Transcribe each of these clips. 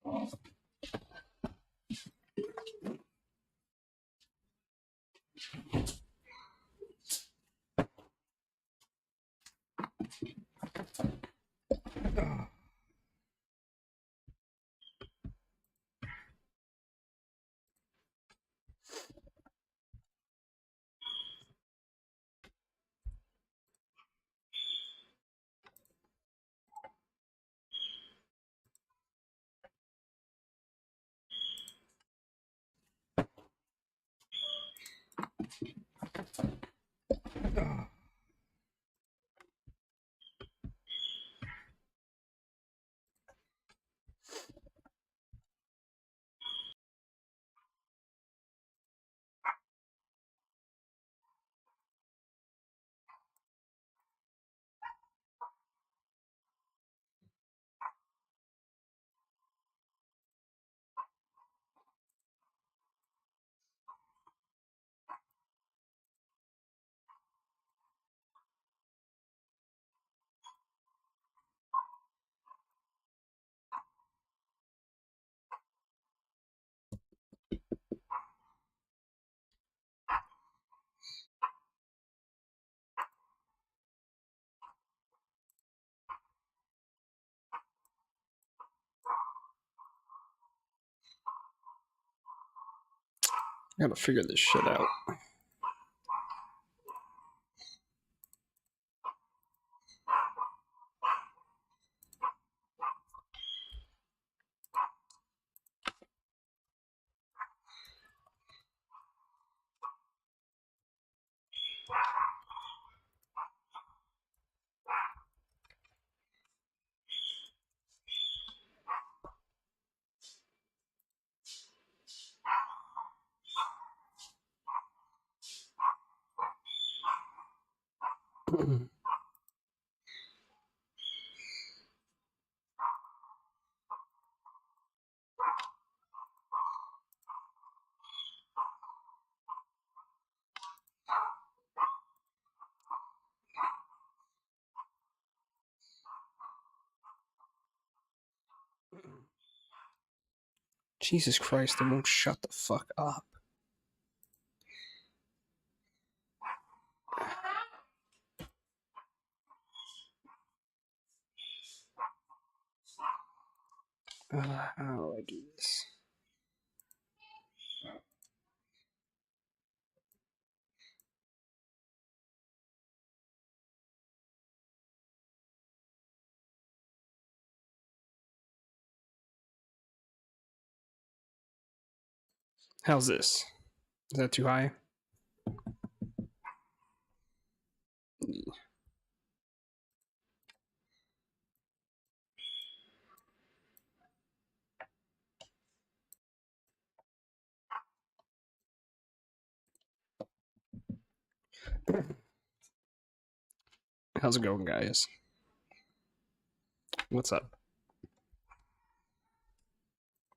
I gotta figure this shit out. Jesus Christ, they won't shut the fuck up. How do I do this? How's this? Is that too high? How's it going, guys? What's up?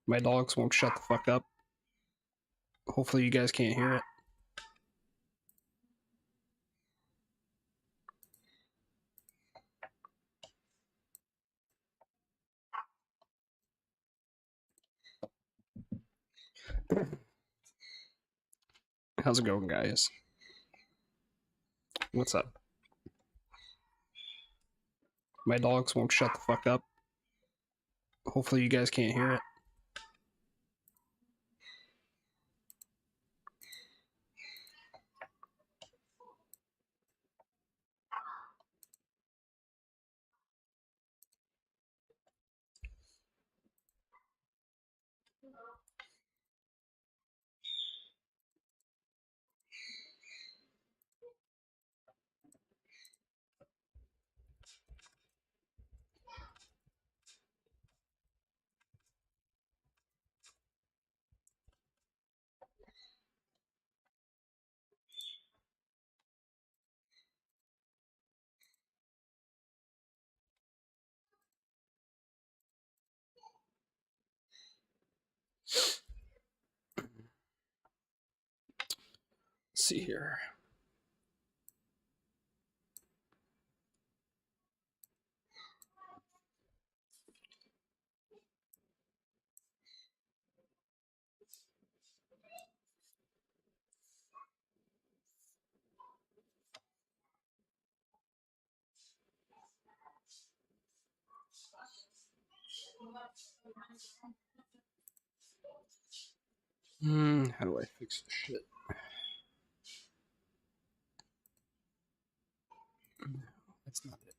My dogs won't shut the fuck up. Hopefully you guys can't hear it. How's it going, guys? What's up? My dogs won't shut the fuck up. Hopefully you guys can't hear it. Let's see here. How do I fix this shit? No, that's not it.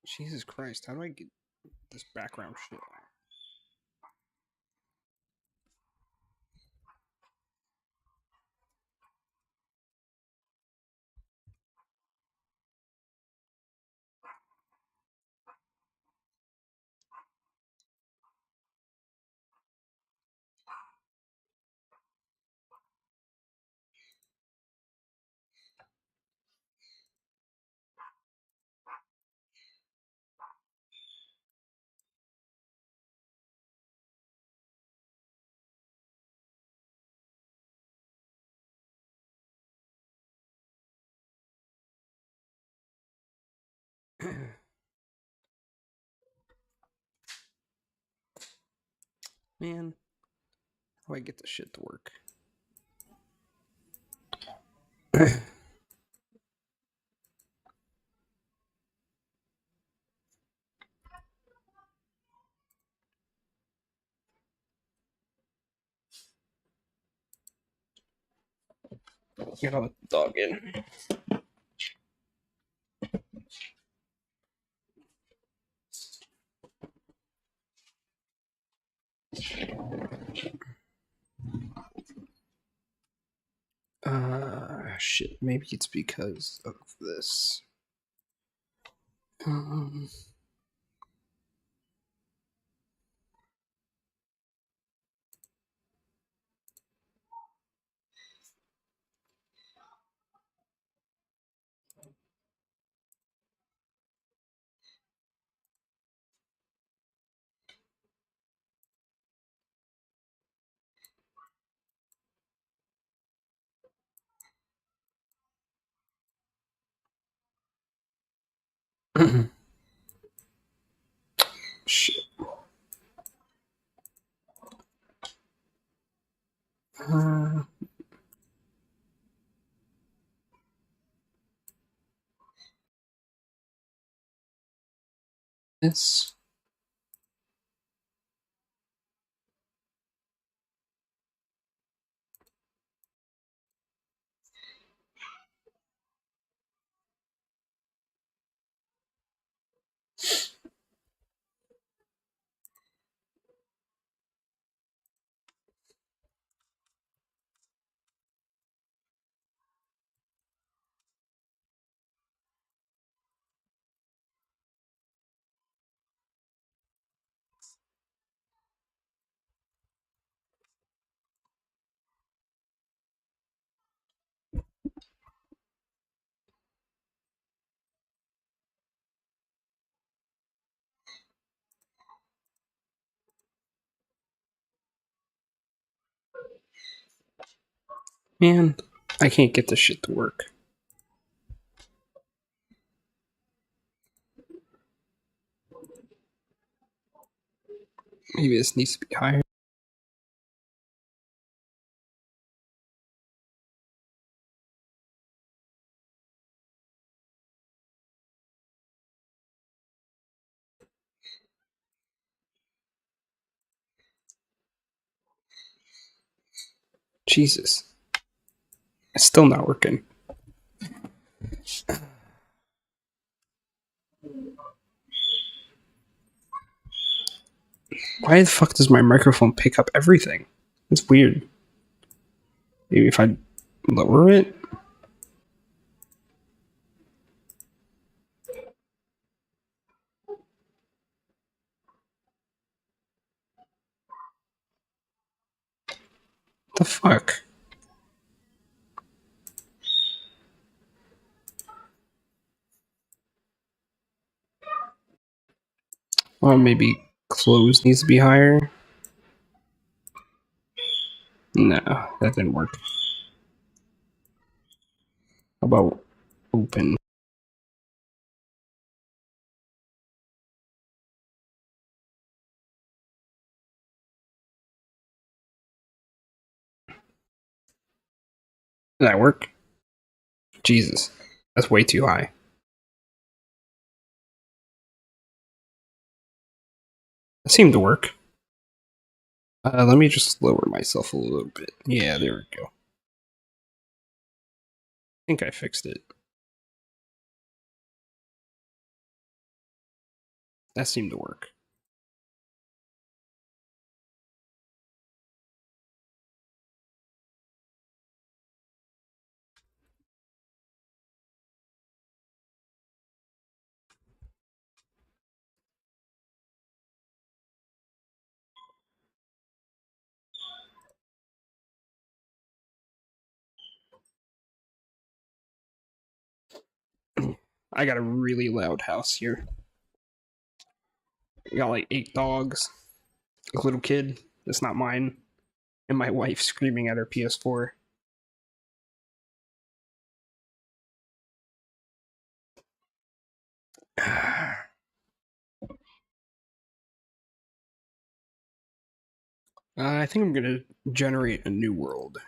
Jesus Christ, how do I get this background shit? Man, how do I get this shit to work? You gotta let the dog in. Shit. Maybe it's because of this. Um, shit. Uh, this. Man, I can't get this shit to work. Maybe this needs to be higher. Jesus. It's still not working. Why the fuck does my microphone pick up everything? It's weird. Maybe if I lower it? What the fuck? Well, maybe close needs to be higher. No, that didn't work. How about open? Did that work? Jesus. That's way too high. It seemed to work. Let me just lower myself a little bit. Yeah, there we go. I think I fixed it. That seemed to work. I got a really loud house here. I got like 8 dogs, a little kid that's not mine, and my wife screaming at her PS4. I think I'm gonna generate a new world.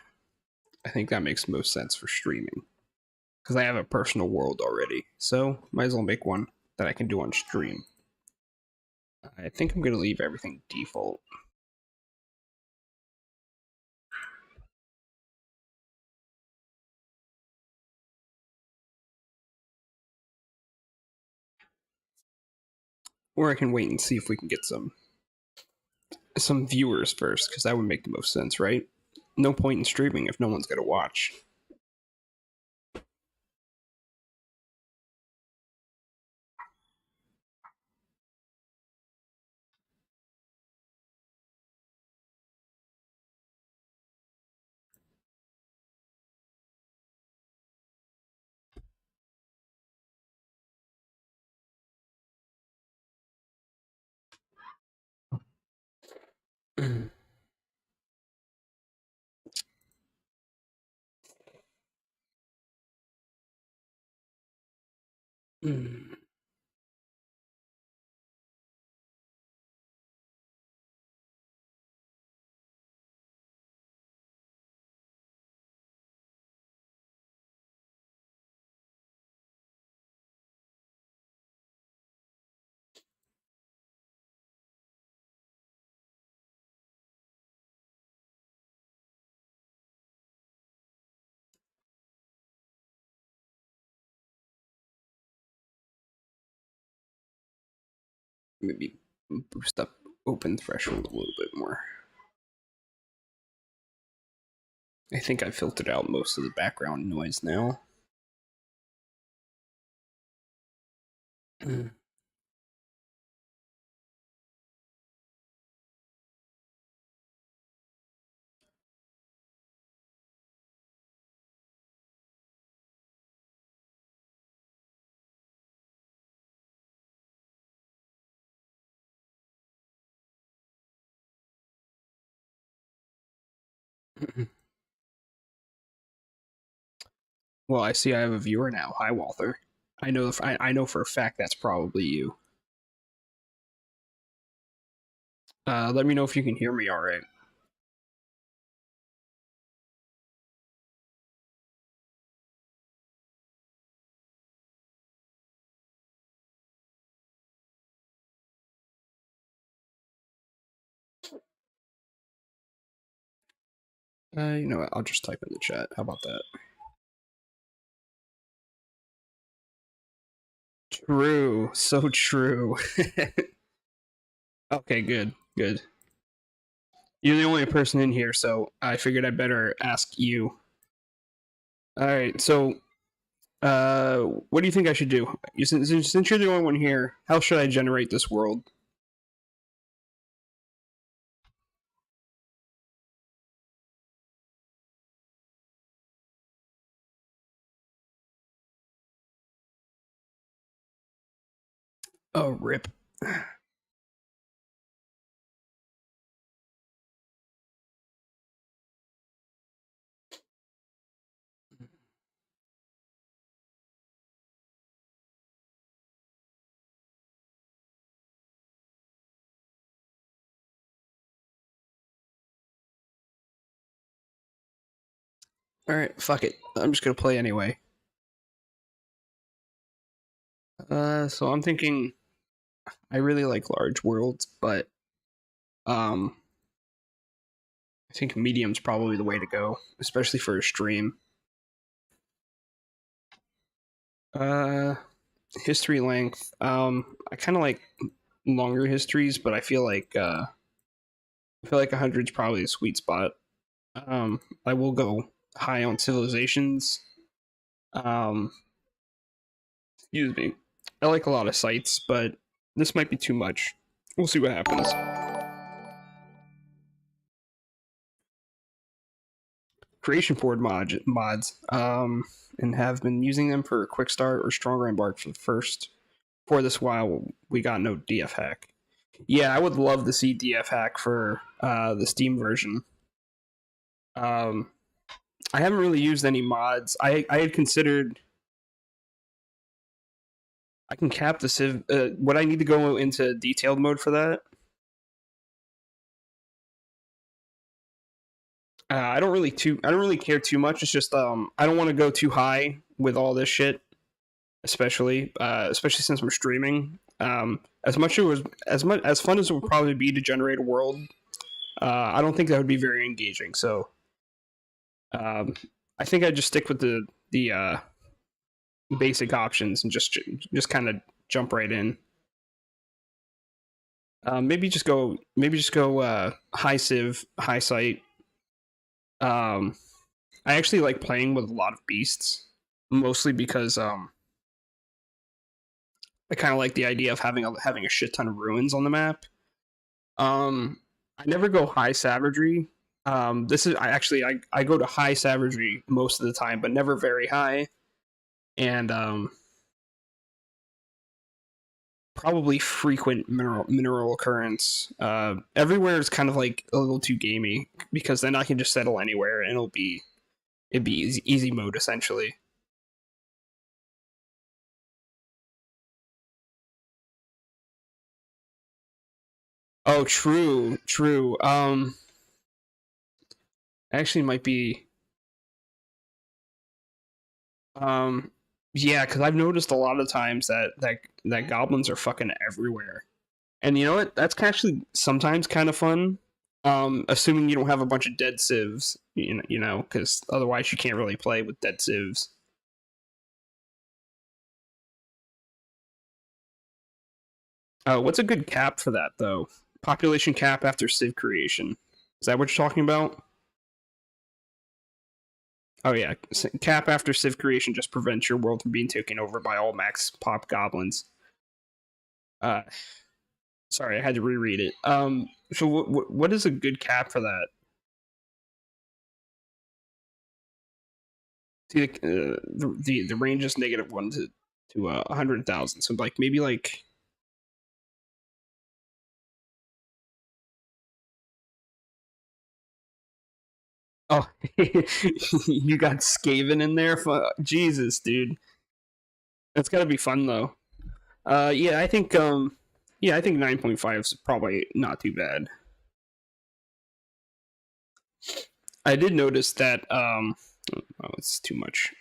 I think that makes most sense for streaming because I have a personal world already. So might as well make one that I can do on stream. I think I'm gonna leave everything default. Or I can wait and see if we can get some viewers first, because that would make the most sense, right? No point in streaming if no one's gonna watch. Maybe boost up open threshold a little bit more. I think I filtered out most of the background noise now. Well, I see I have a viewer now. Hi, Walther. I know for a fact that's probably you. Let me know if you can hear me all right. You know what? I'll just type in the chat. How about that? True. So true. Okay, good. Good. You're the only person in here, so I figured I better ask you. All right. So, what do you think I should do? Since you're the only one here, how should I generate this world? Oh, rip. All right, fuck it. I'm just gonna play anyway. So I'm thinking I really like large worlds, but um, I think medium's probably the way to go, especially for a stream. Uh, History length. I kind of like longer histories, but I feel like 100's probably a sweet spot. I will go high on civilizations. Um, Excuse me. I like a lot of sites, but this might be too much. We'll see what happens. Creation board mods, and have been using them for a quick start or stronger embark for the first. For this while, we got no DF hack. Yeah, I would love to see DF hack for the Steam version. Um, I haven't really used any mods. I had considered I can cap the civ. Would I need to go into detailed mode for that? I don't really care too much. It's just I don't want to go too high with all this shit, especially since I'm streaming. As much as fun as it would probably be to generate a world, I don't think that would be very engaging. So um, I think I'd just stick with the basic options and just kind of jump right in. Maybe just go high civ, high site. Um, I actually like playing with a lot of beasts, mostly because I kind of like the idea of having a shit ton of ruins on the map. I never go high savagery. This is I go to high savagery most of the time, but never very high, and probably frequent mineral occurrence. Everywhere is kind of like a little too gamey because then I can just settle anywhere and it'd be easy mode essentially. Oh, true, true. Actually, might be Um, yeah, because I've noticed a lot of times that goblins are fucking everywhere, and you know what? That's actually sometimes kind of fun. Assuming you don't have a bunch of dead civs, because otherwise you can't really play with dead civs. What's a good cap for that though? Population cap after civ creation. Is that what you're talking about? Oh yeah, cap after civ creation just prevents your world from being taken over by all max pop goblins. Uh, Sorry, I had to reread it. So what is a good cap for that? See, the range is -1 to 100,000. So like maybe like Oh, you got Skaven in there? Jesus, dude. That's gotta be fun though. Yeah, I think 9.5 is probably not too bad. I did notice that oh, it's too much.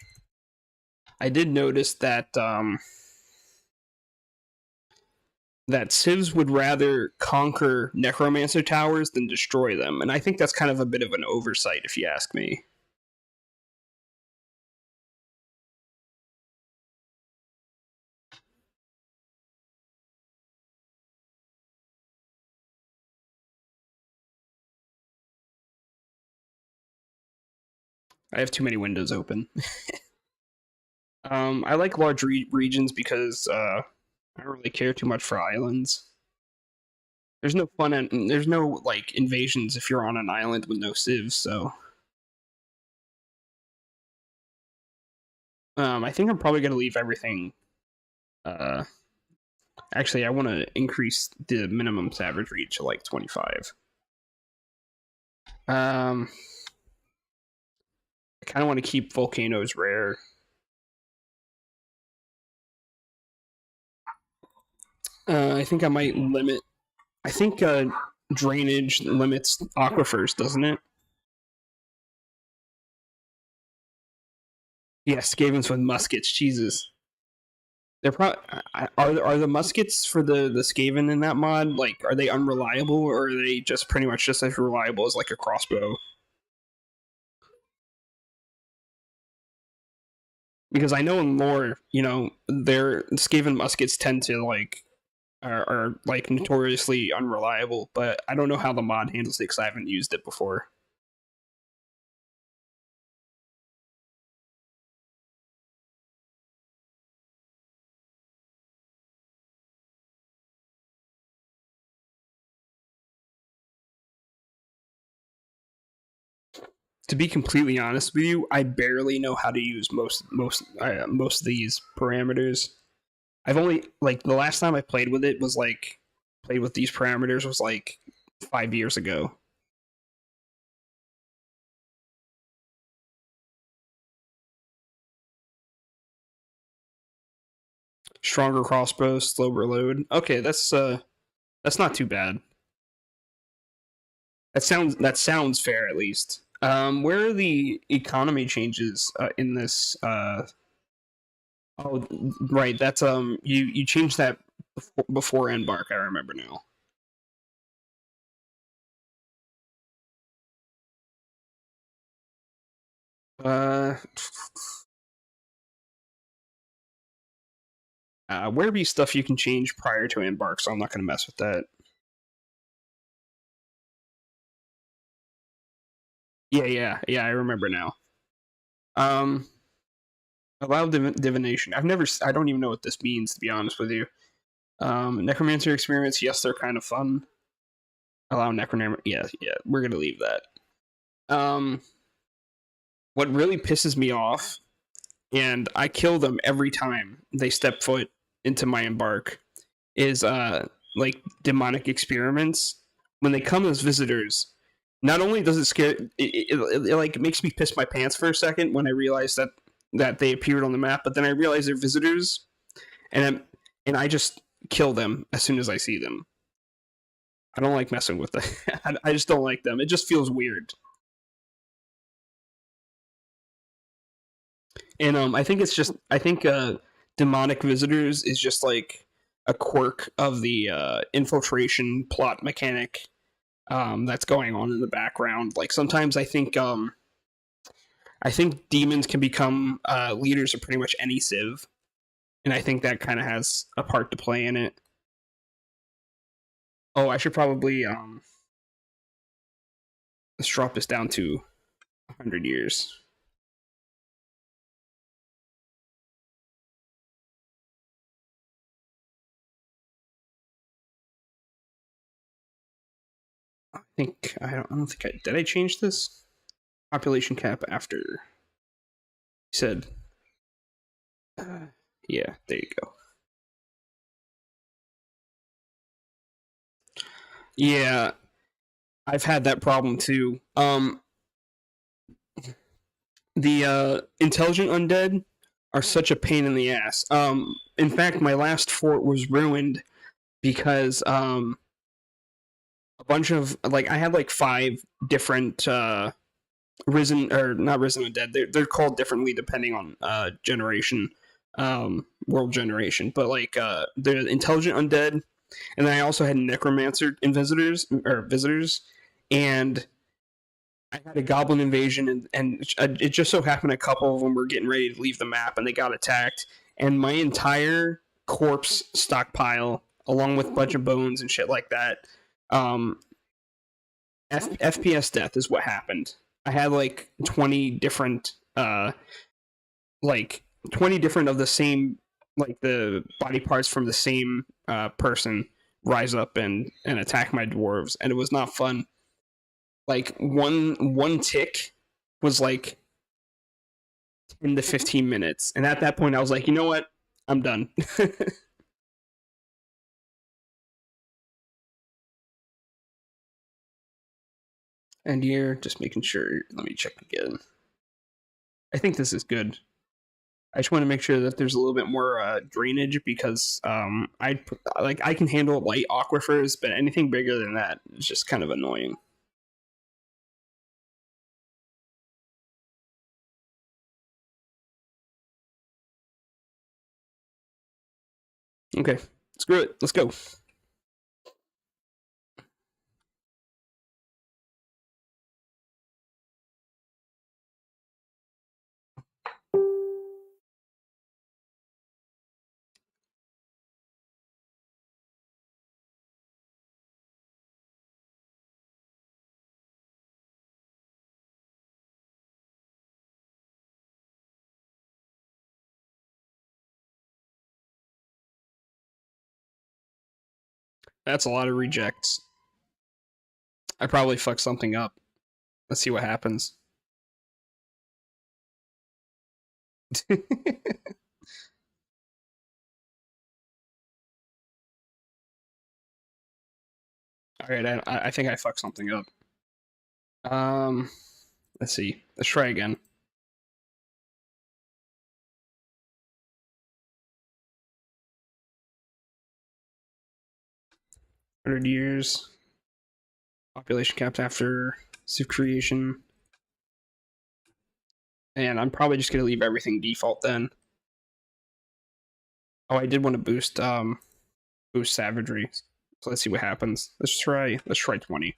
I did notice that civs would rather conquer necromancer towers than destroy them, and I think that's kind of a bit of an oversight, if you ask me. I have too many windows open. I like large regions because I don't really care too much for islands. There's no fun and there's no like invasions if you're on an island with no civs. So I think I'm probably gonna leave everything. Uh, Actually, I want to increase the minimum savagery to like 25. Um, I kind of want to keep volcanoes rare. I think I might limit. I think drainage limits aquifers, doesn't it? Yeah, Skavens with muskets. Jesus, they're probably are the muskets for the Skaven in that mod like are they unreliable or are they just pretty much just as reliable as like a crossbow? Because I know in lore, their Skaven muskets tend to are like notoriously unreliable, but I don't know how the mod handles it because I haven't used it before. To be completely honest with you, I barely know how to use most of these parameters. I've only like the last time I played with it was like played with these parameters was like 5 years ago. Stronger crossbow, slower load. Okay, that's not too bad. That sounds fair at least. Where are the economy changes in this? Oh, right. That's you changed that before Embark. I remember now. Uh, where be stuff you can change prior to Embark, so I'm not gonna mess with that. Yeah. I remember now. Um, allow divination. I don't even know what this means to be honest with you. Necromancer experiments. Yes, they're kind of fun. Allow necromancer. Yeah. We're gonna leave that. Um, what really pisses me off, and I kill them every time they step foot into my embark, is like demonic experiments. When they come as visitors, not only does it scare it like makes me piss my pants for a second when I realize that they appeared on the map, but then I realize they're visitors, and I just kill them as soon as I see them. I don't like messing with them. I just don't like them. It just feels weird. And I think demonic visitors is just like a quirk of the infiltration plot mechanic that's going on in the background. Like sometimes I think demons can become leaders of pretty much any civ, and I think that kind of has a part to play in it. Oh, I should probably let's drop this down to 100 years. I don't think I did. I change this population cap after you said. Uh, yeah, there you go. Yeah, I've had that problem too. The intelligent undead are such a pain in the ass. In fact, my last fort was ruined because a bunch of like I had like five different risen or not risen undead. They're called differently depending on generation, world generation. But like the intelligent undead, and then I also had necromancer and visitors, and I had a goblin invasion, and it just so happened a couple of them were getting ready to leave the map, and they got attacked, and my entire corpse stockpile, along with a bunch of bones and shit like that, um, FPS death is what happened. I had like 20 different of the same, like the body parts from the same person rise up and attack my dwarves, and it was not fun. Like one tick was like 10 to 15 minutes, and at that point, I was like, you know what, I'm done. And here, just making sure. Let me check again. I think this is good. I just want to make sure that there's a little bit more drainage because I can handle light aquifers, but anything bigger than that is just kind of annoying. Okay, screw it. Let's go. That's a lot of rejects. I probably fucked something up. Let's see what happens. All right, I think I fucked something up. Um, let's see. Let's try again. 100 years. Population capped after civ creation. And I'm probably just gonna leave everything default then. Oh, I did want to boost savagery. So let's see what happens. Let's try 20.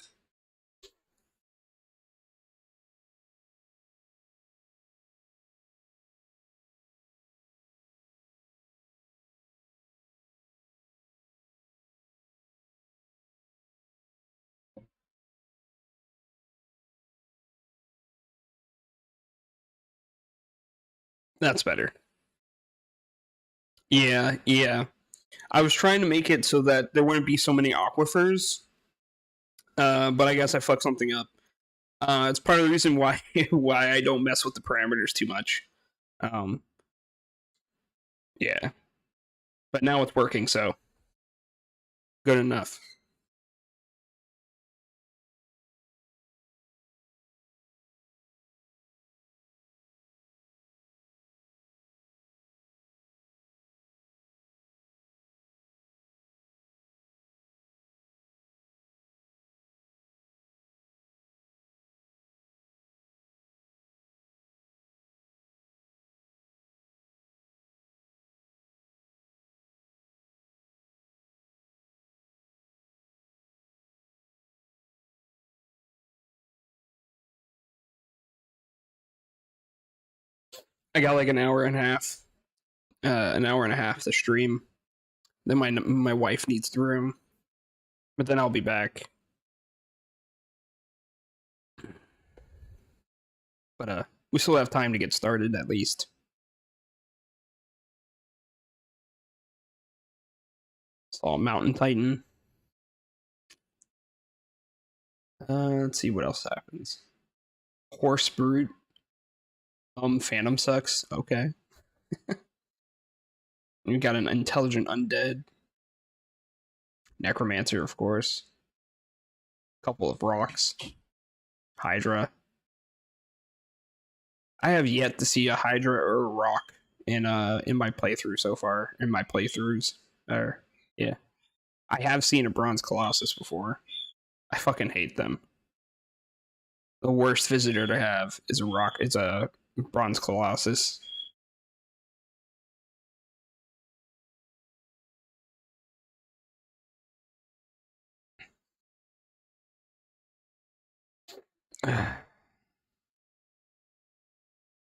That's better. Yeah, yeah. I was trying to make it so that there wouldn't be so many aquifers, but I guess I fucked something up. It's part of the reason why why I don't mess with the parameters too much. Um, yeah, but now it's working, so good enough. I got like an hour and a half to stream. Then my wife needs the room, but then I'll be back. But we still have time to get started at least. It's all Mountain Titan. Let's see what else happens. Horse Brute. Phantom sucks. Okay. You got an intelligent undead. Necromancer, of course. Couple of rocks. Hydra. I have yet to see a Hydra or a Rock in my playthrough so far. In my playthroughs, or yeah, I have seen a Bronze Colossus before. I fucking hate them. The worst visitor to have is a Rock. It's a Bronze Colossus.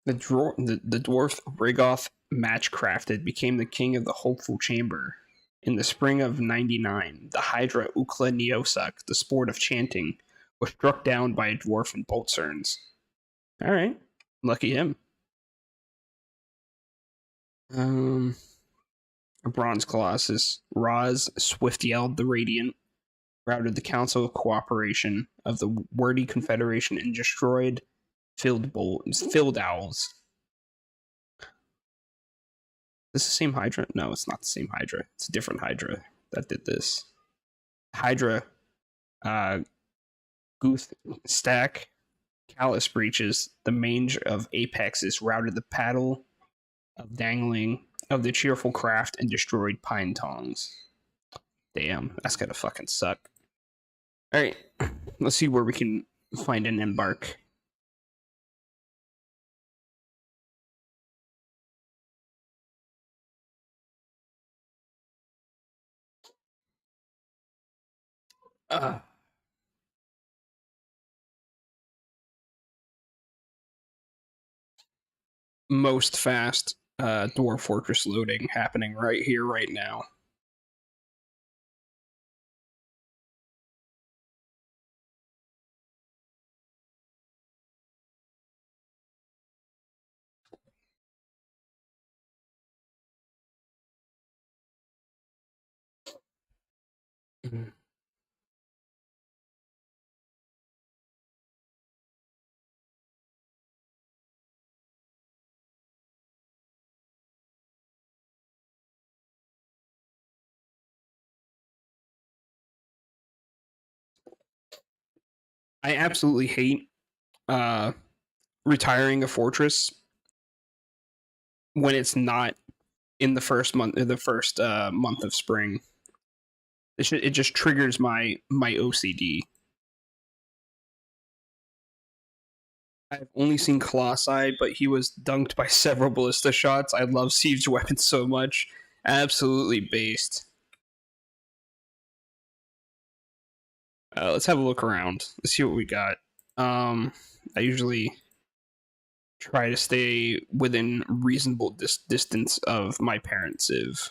The dwarf Rigoth Matchcrafted became the king of the Hopeful Chamber. In the spring of 99, the Hydra Ukla Neosuck, the sport of chanting, was struck down by a dwarf in Boltzerns. Alright. Lucky him. A Bronze Colossus. Roz Swift-Yelled the Radiant routed the Council of Cooperation of the Wordy Confederation and destroyed Filled Owls. Is this the same Hydra? No, it's not the same Hydra. It's a different Hydra that did this. Hydra, Gooth Stack, Callus Breaches, the mange of Apexes routed the paddle of Dangling of the Cheerful Craft and destroyed Pine Tongs. Damn, that's gonna fucking suck. Alright, let's see where we can find an embark. Most fast Dwarf Fortress loading happening right here, right now. I absolutely hate retiring a fortress when it's not in the first month of spring. It just triggers my OCD. I've only seen Colossi, but he was dunked by several ballista shots. I love siege weapons so much. Absolutely based. Let's have a look around. Let's see what we got. I usually try to stay within reasonable distance of my parent Civ.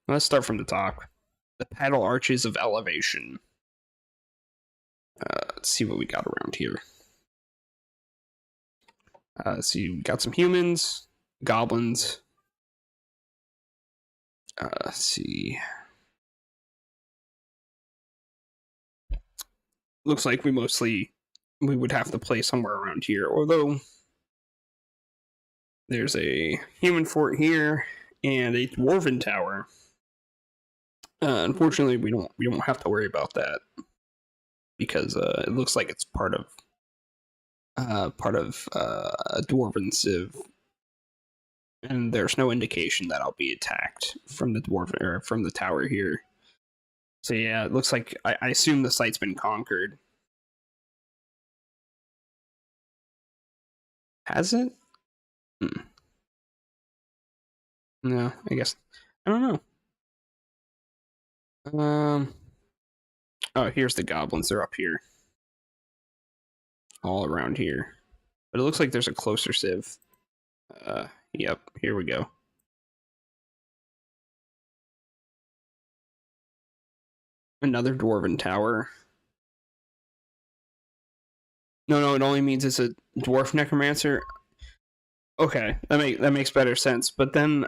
Let's start from the top. The Paddle Arches of Elevation. Let's see what we got around here. Let's see, we got some humans, goblins. Let's see. Looks like we would have to play somewhere around here, although there's a human fort here and a dwarven tower. Unfortunately, we don't have to worry about that because it looks like it's part of a dwarven civ, and there's no indication that I'll be attacked from the dwarven or from the tower here. So yeah, it looks like I assume the site's been conquered. Has it? No, I guess I don't know. Oh, here's the goblins. They're up here, all around here. But it looks like there's a closer civ. Yep. Here we go. Another dwarven tower. No, it only means it's a dwarf necromancer. Okay, that makes better sense. But then,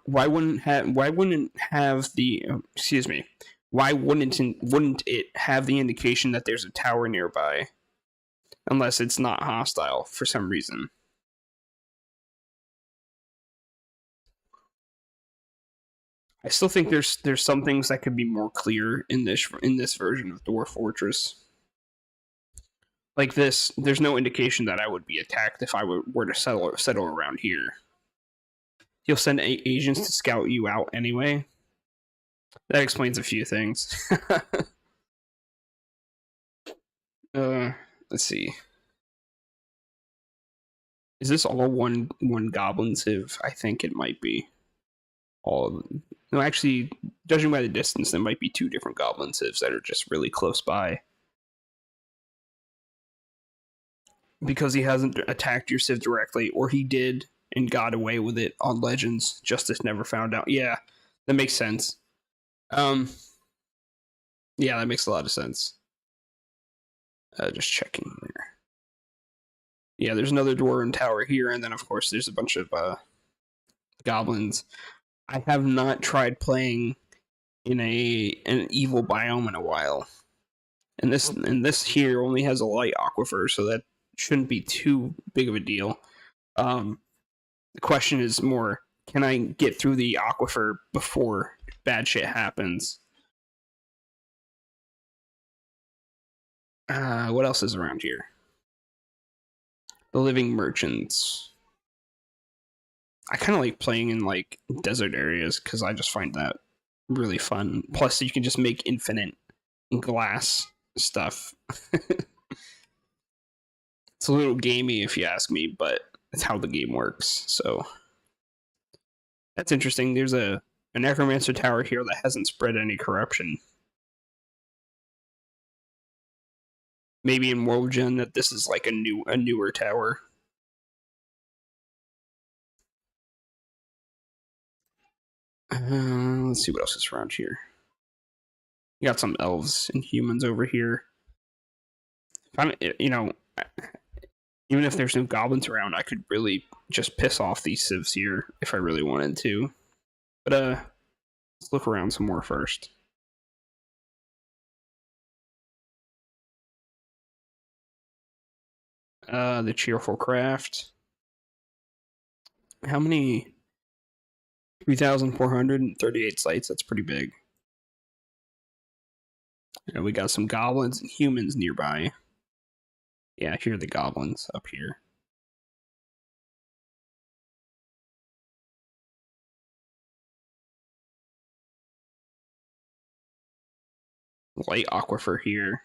why wouldn't have the excuse me? Why wouldn't it have the indication that there's a tower nearby? Unless it's not hostile for some reason. I still think there's some things that could be more clear in this version of Dwarf Fortress. Like this, there's no indication that I would be attacked if I were to settle around here. He'll send agents to scout you out anyway. That explains a few things. Let's see. Is this all one goblin civ? I think it might be. All of them. No, actually, judging by the distance, there might be two different goblin civs that are just really close by. Because he hasn't attacked your civ directly, or he did and got away with it on Legends. Justice never found out. Yeah, that makes sense. Yeah, that makes a lot of sense. Just checking there. Yeah, there's another Dwarven tower here, and then of course there's a bunch of goblins. I have not tried playing in an evil biome in a while, and this here only has a light aquifer, so that shouldn't be too big of a deal. The question is more, can I get through the aquifer before bad shit happens? What else is around here? The Living Merchants. I kind of like playing in like desert areas because I just find that really fun. Plus, you can just make infinite glass stuff. It's a little gamey if you ask me, but it's how the game works. So that's interesting. There's a necromancer tower here that hasn't spread any corruption. Maybe in World Gen that this is like a newer tower. Let's see what else is around here. You got some elves and humans over here. Even if there's no goblins around, I could really just piss off these civs here if I really wanted to. But let's look around some more first. The Cheerful Craft. How many? 3,438 sites. That's pretty big. And we got some goblins and humans nearby. Yeah, here are the goblins up here. Light aquifer here.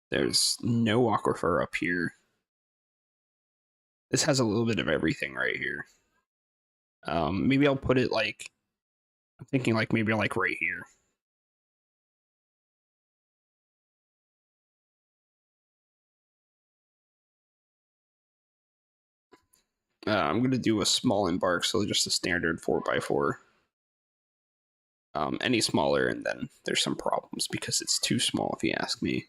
There's no aquifer up here. This has a little bit of everything right here. Maybe I'll put it like, I'm thinking like maybe like right here. I'm gonna do a small embark, so just a standard 4x4. Any smaller, and then there's some problems because it's too small, if you ask me.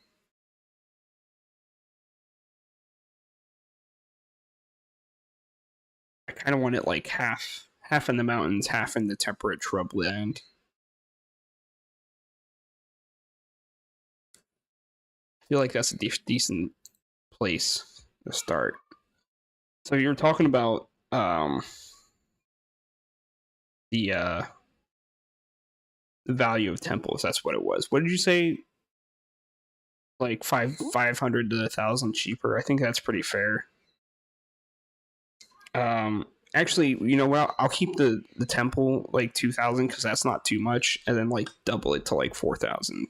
I kind of want it like half in the mountains, half in the temperate shrubland. I feel like that's a decent place to start. So you were talking about the value of temples. That's what it was. What did you say? Like 500 to 1,000 cheaper. I think that's pretty fair. Actually, you know what? I'll keep the temple like 2,000 because that's not too much, and then like double it to like 4,000.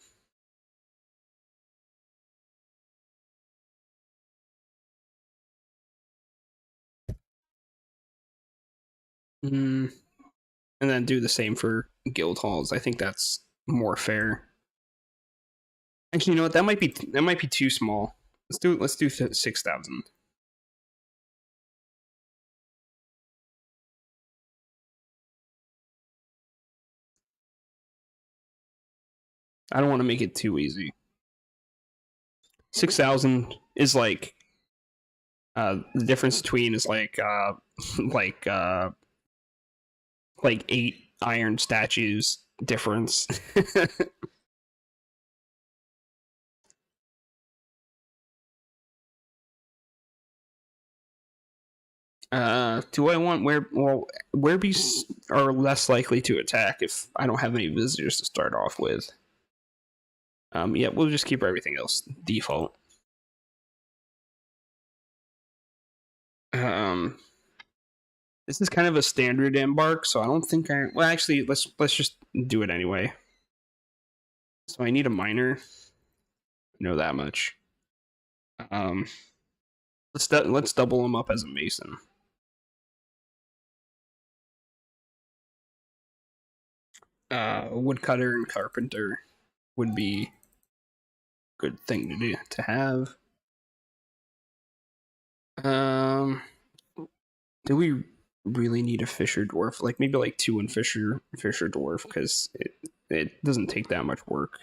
And then do the same for guild halls. I think that's more fair. Actually, you know what? That might be too small. Let's do 6,000. I don't want to make it too easy. 6,000 is like the difference between is like like 8 iron statues difference. Do I want where beasts are less likely to attack if I don't have any visitors to start off with? Yeah, we'll just keep everything else default. Um, this is kind of a standard embark, so I don't think I. Well, actually, let's just do it anyway. So I need a miner. I know that much. Um, let's double him up as a mason. Woodcutter and carpenter would be a good thing to do to have. Um, do we really need a fisher dwarf? Like maybe like two in fisher dwarf because it doesn't take that much work.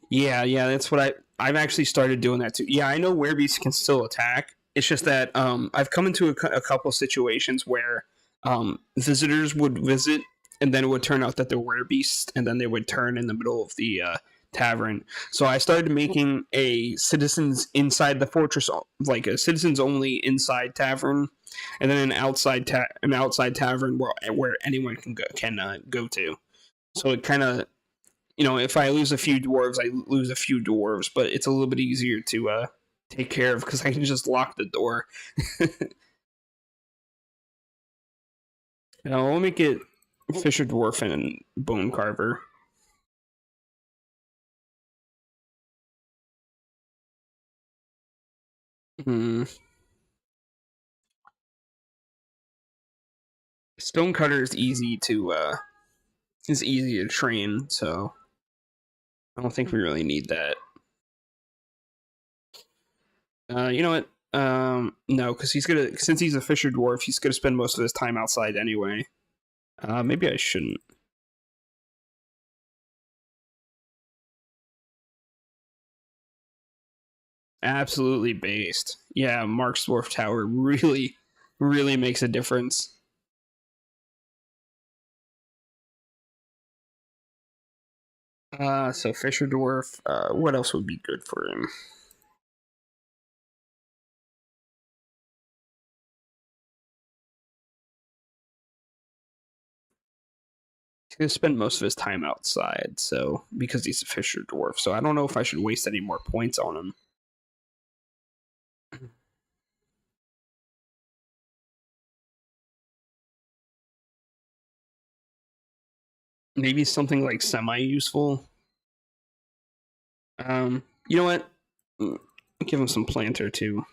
Yeah, that's what I've actually started doing that too. Yeah, I know werebeasts can still attack. It's just that I've come into a couple situations where visitors would visit, and then it would turn out that they're werebeasts, and then they would turn in the middle of the tavern. So I started making a citizens inside the fortress, like a citizens only inside tavern, and then an outside tavern where anyone can go to. So it kind of, if I lose a few dwarves, I lose a few dwarves, but it's a little bit easier to take care of because I can just lock the door. Let me get Fisher Dwarf and Bone Carver. Hmm. Stonecutter is easy to train, so I don't think we really need that. You know what? No, because since he's a Fisher Dwarf, he's gonna spend most of his time outside anyway. Maybe I shouldn't. Absolutely based. Yeah, Mark's Dwarf Tower really makes a difference. So Fisher Dwarf. What else would be good for him? He's gonna spend most of his time outside, so because he's a Fisher Dwarf. So I don't know if I should waste any more points on him. Maybe something like semi-useful. You know what? Give him some planter too.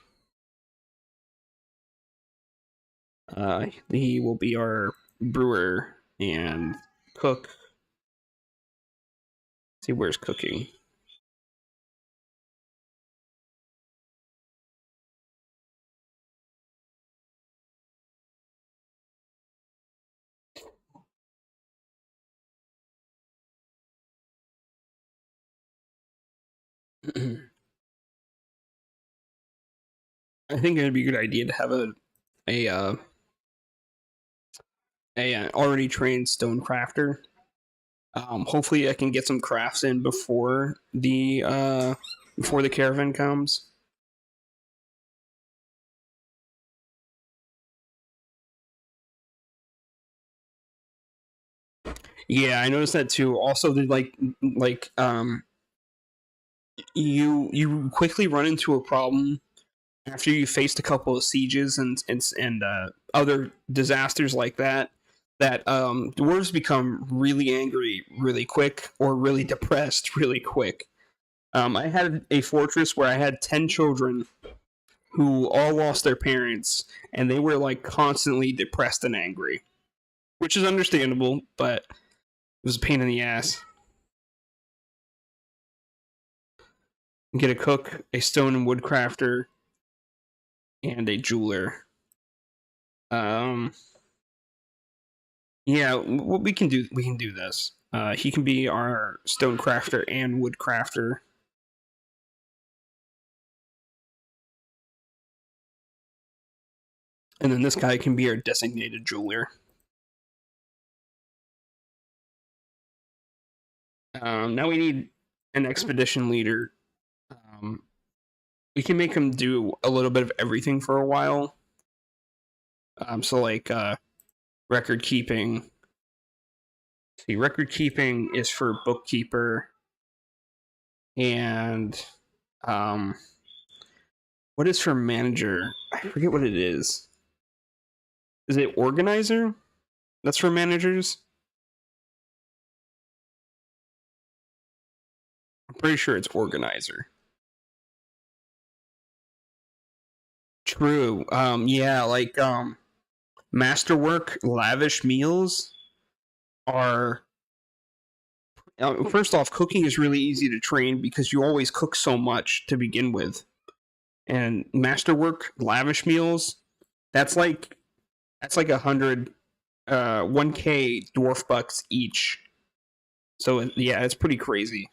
He will be our brewer and cook. See where's cooking. I think it'd be a good idea to have a already trained stone crafter. Hopefully, I can get some crafts in before the caravan comes. Yeah, I noticed that too. Also, you quickly run into a problem after you faced a couple of sieges and other disasters like that. That dwarves become really angry really quick or really depressed really quick. I had a fortress where I had 10 children who all lost their parents, and they were like constantly depressed and angry, which is understandable, but it was a pain in the ass. Get a cook, a stone and wood crafter, and a jeweler. Um, yeah, we can do this. He can be our stone crafter and wood crafter. And then this guy can be our designated jeweler. Now we need an expedition leader. Um, we can make him do a little bit of everything for a while. So like record keeping, See, record keeping is for bookkeeper, and um, what is for manager? I forget what it is. Is it organizer? That's for managers. I'm pretty sure it's organizer. True. Yeah, like masterwork, lavish meals are. First off, cooking is really easy to train because you always cook so much to begin with. And masterwork, lavish meals, that's like 1K dwarf bucks each. So yeah, it's pretty crazy.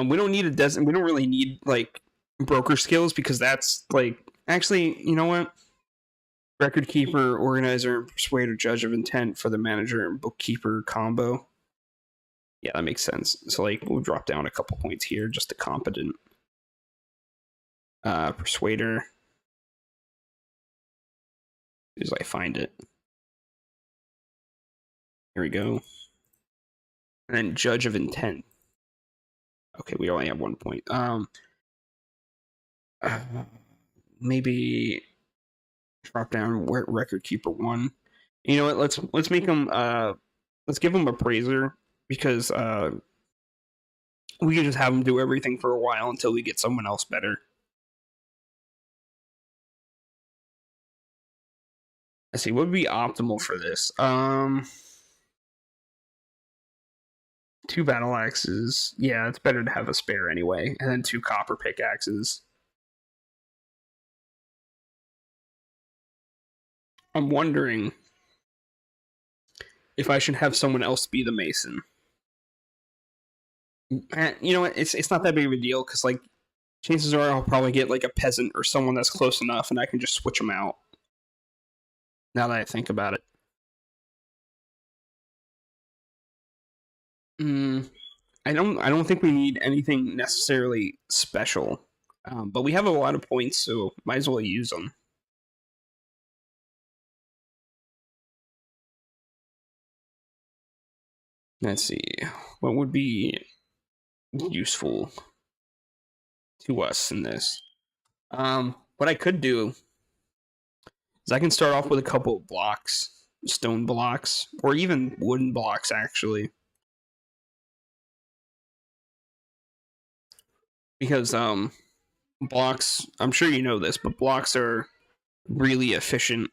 We don't need we don't really need like broker skills because that's like actually, you know what? Record keeper, organizer, and persuader, judge of intent for the manager and bookkeeper combo. Yeah, that makes sense. So like we'll drop down a couple points here just to competent. Persuader. As I find it. Here we go. And then judge of intent. Okay, we only have 1 point. Maybe drop down record keeper 1. You know what? Let's make him let's give him a praiser because we can just have him do everything for a while until we get someone else better. Let's see what would be optimal for this. 2 battle axes. Yeah, it's better to have a spare anyway, and then 2 copper pickaxes. I'm wondering if I should have someone else be the mason. You know what? It's not that big of a deal because like chances are I'll probably get like a peasant or someone that's close enough, and I can just switch them out. Now that I think about it. I don't think we need anything necessarily special, but we have a lot of points, so might as well use them. Let's see what would be useful to us in this. What I could do is I can start off with a couple of blocks, stone blocks, or even wooden blocks actually, because blocks. I'm sure you know this, but blocks are really efficient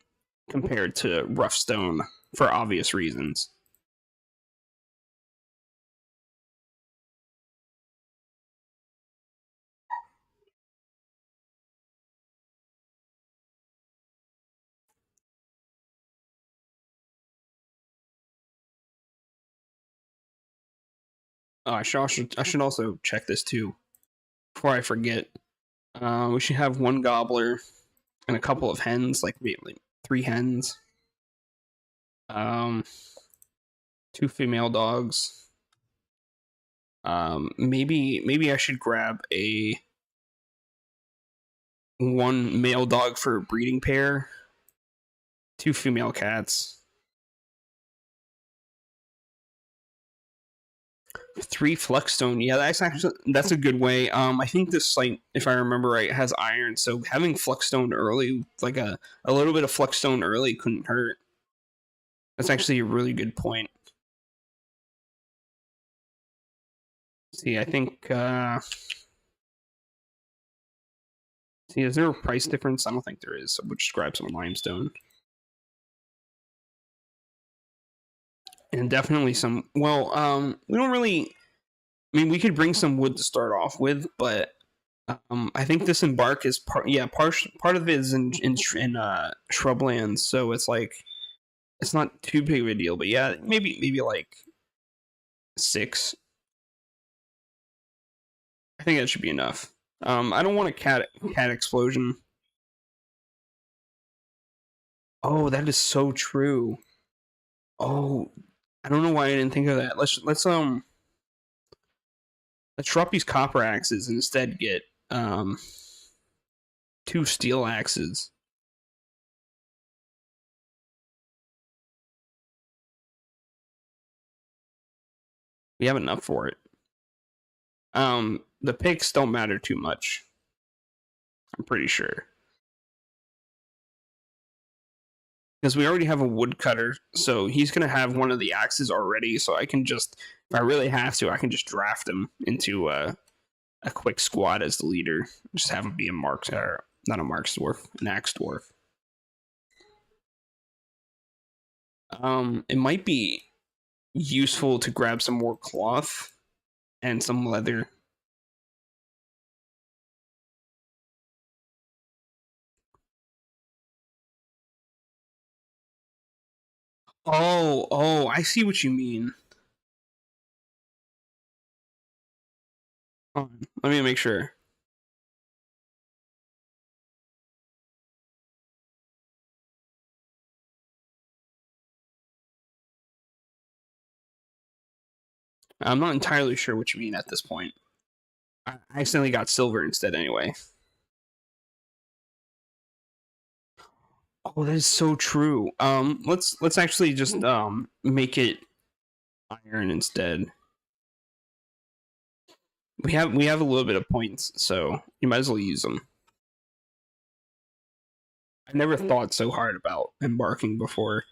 compared to rough stone for obvious reasons. Oh, I should also check this too before I forget. We should have 1 gobbler and a couple of hens, like maybe 3 hens. Um, 2 female dogs. Maybe I should grab a 1 male dog for a breeding pair. 2 female cats. 3 flexstone. Yeah, that's a good way. I think this site, if I remember right, has iron, so having flexstone early, like a little bit of flexstone early, couldn't hurt. That's actually a really good point. See, I think. See, is there a price difference? I don't think there is. So we'll just grab some limestone. And definitely some. Well, we don't really. I mean, we could bring some wood to start off with, but I think this embark is part. Yeah, part of it is in shrublands, so it's like it's not too big of a deal. But yeah, maybe like 6. I think that should be enough. I don't want a cat explosion. Oh, that is so true. Oh, I don't know why I didn't think of that. Let's drop these copper axes and instead get 2 steel axes. We have enough for it. The picks don't matter too much. I'm pretty sure. Because we already have a woodcutter, so he's gonna have one of the axes already. So I can just, if I really have to, I can just draft him into a quick squad as the leader. Just have him be a mark, or not a marks dwarf, an axe dwarf. It might be useful to grab some more cloth and some leather. Oh, I see what you mean. Hold on, let me make sure. I'm not entirely sure what you mean at this point. I accidentally got silver instead anyway. Oh, that is so true. Let's actually just make it iron instead. We have a little bit of points, so you might as well use them. I never thought so hard about embarking before.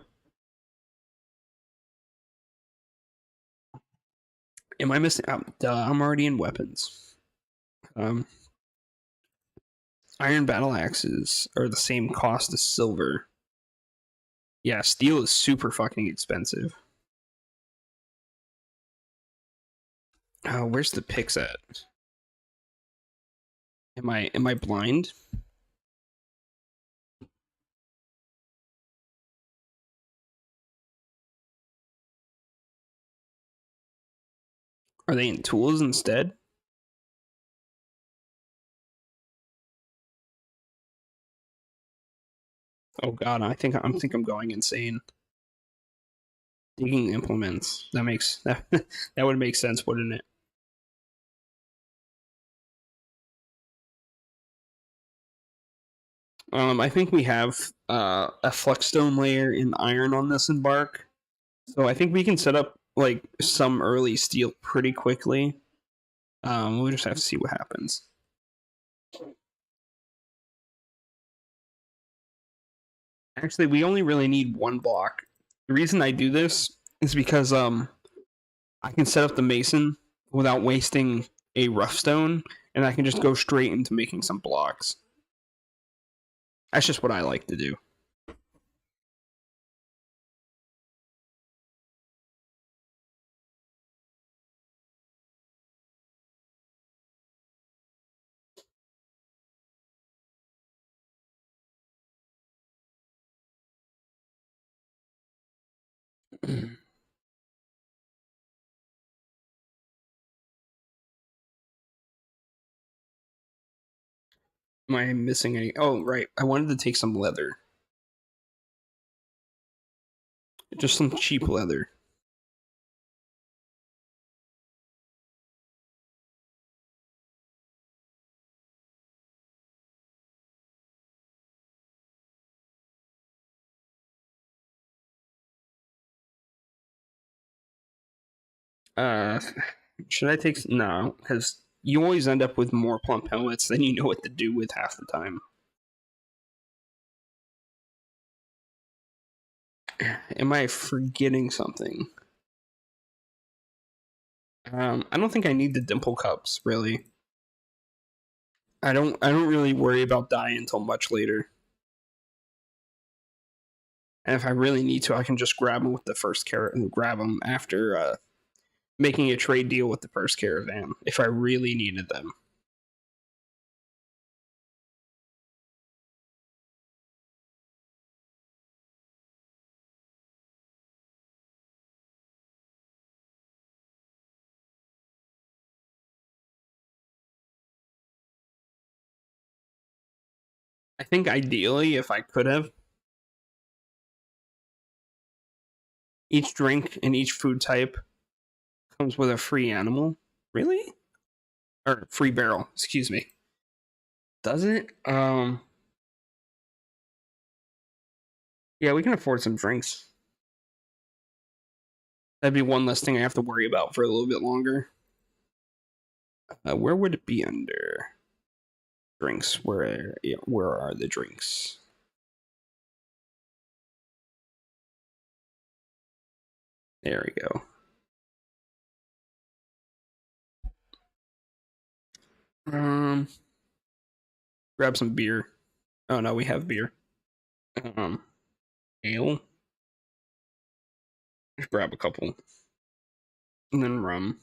Am I missing? I'm already in weapons. Um, Iron battle axes are the same cost as silver. Yeah, steel is super fucking expensive. Where's the picks at? Am I blind? Are they in tools instead? Oh god, I think I'm going insane. Digging implements. That makes that that would make sense, wouldn't it? I think we have a flexstone layer in iron on this embark, so I think we can set up like some early steel pretty quickly. We'll just have to see what happens. Actually, we only really need one block. The reason I do this is because I can set up the mason without wasting a rough stone, and I can just go straight into making some blocks. That's just what I like to do. Am I missing any? Oh, right. I wanted to take some leather. Just some cheap leather. Uh, should I take? No, because you always end up with more plump helmets than you know what to do with half the time. Am I forgetting something? I don't think I need the dimple cups really. I don't really worry about dying until much later. And if I really need to, I can just grab them with the first carrot and grab them after making a trade deal with the first caravan if I really needed them. I think ideally, if I could have, each drink and each food type comes with a free animal. Really? Or free barrel, excuse me. Does it? Yeah, we can afford some drinks. That'd be one less thing I have to worry about for a little bit longer. Where would it be under drinks? Where are the drinks? There we go. Grab some beer. Oh no, we have beer. Ale. Just grab a couple. And then rum.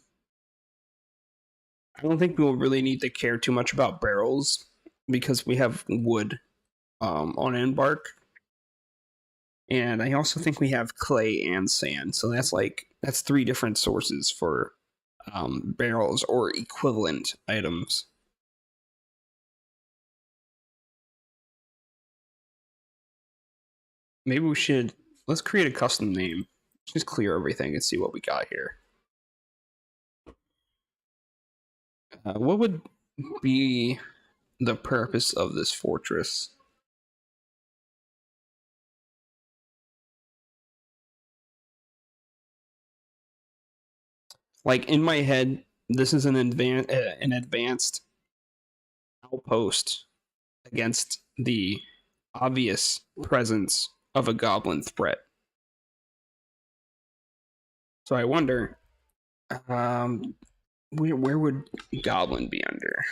I don't think we'll really need to care too much about barrels because we have wood on Embark. And I also think we have clay and sand. So that's 3 different sources for barrels or equivalent items. Maybe let's create a custom name. Just clear everything and see what we got here. What would be the purpose of this fortress? Like in my head, this is an advanced outpost against the obvious presence of a goblin threat. So I wonder, where would goblin be under?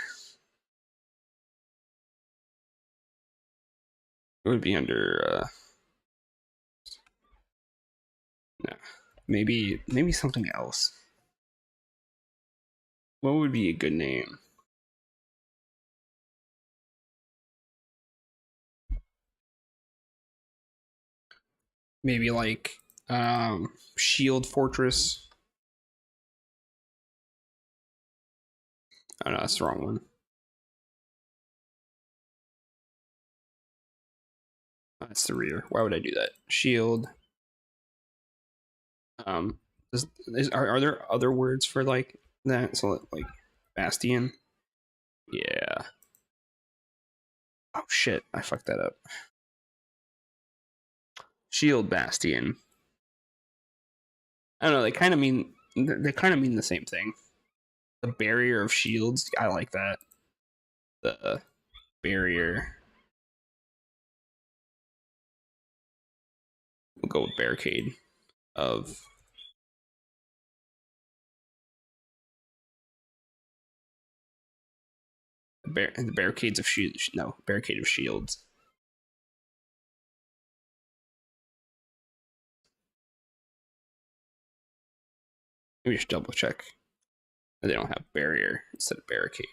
It would be under. No, maybe something else. What would be a good name? Maybe like Shield Fortress. Oh no, that's the wrong one. That's the rear. Why would I do that? Shield. Are there other words for like that? So like Bastion. Yeah. Oh shit! I fucked that up. Shield Bastion. I don't know. They kind of mean the same thing. The barrier of shields. I like that. The barrier. We'll go with barricade of. The barricades of shields. No, barricade of shields. Maybe just double check. They don't have barrier instead of barricade.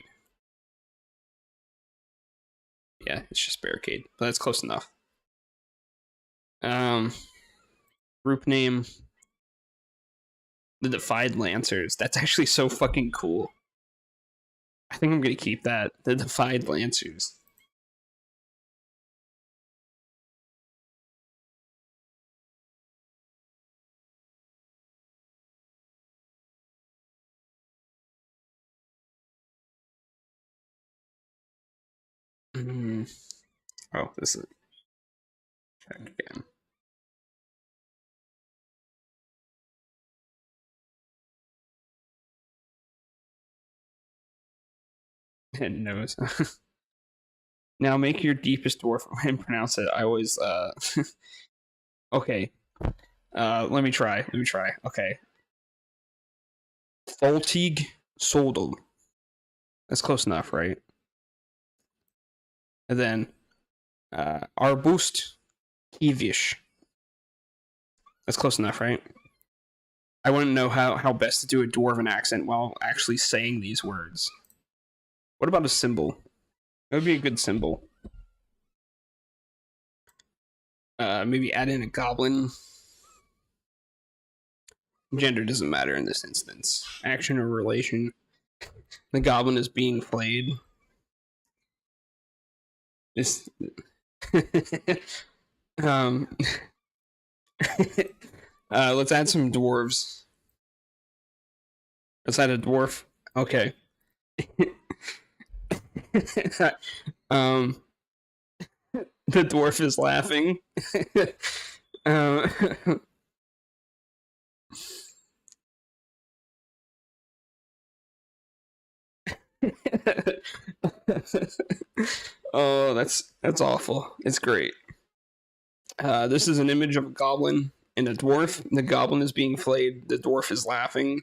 Yeah, it's just barricade, but that's close enough. Group name. The Defied Lancers. That's actually so fucking cool. I think I'm gonna keep that. The Defied Lancers. Oh, this is. Check again. It knows. Now make your deepest dwarf and pronounce it. I always Okay. Let me try. Okay. Foltig Soldel. That's close enough, right? And then Arbust Kivish. That's close enough, right? I wouldn't know how best to do a dwarven accent while actually saying these words. What about a symbol? That would be a good symbol. Maybe add in a goblin. Gender doesn't matter in this instance. Action or relation. The goblin is being played. This. Let's add some dwarves. Let's add a dwarf. Okay. The dwarf is laughing. Oh, that's awful. It's great. This is an image of a goblin and a dwarf. The goblin is being flayed. The dwarf is laughing.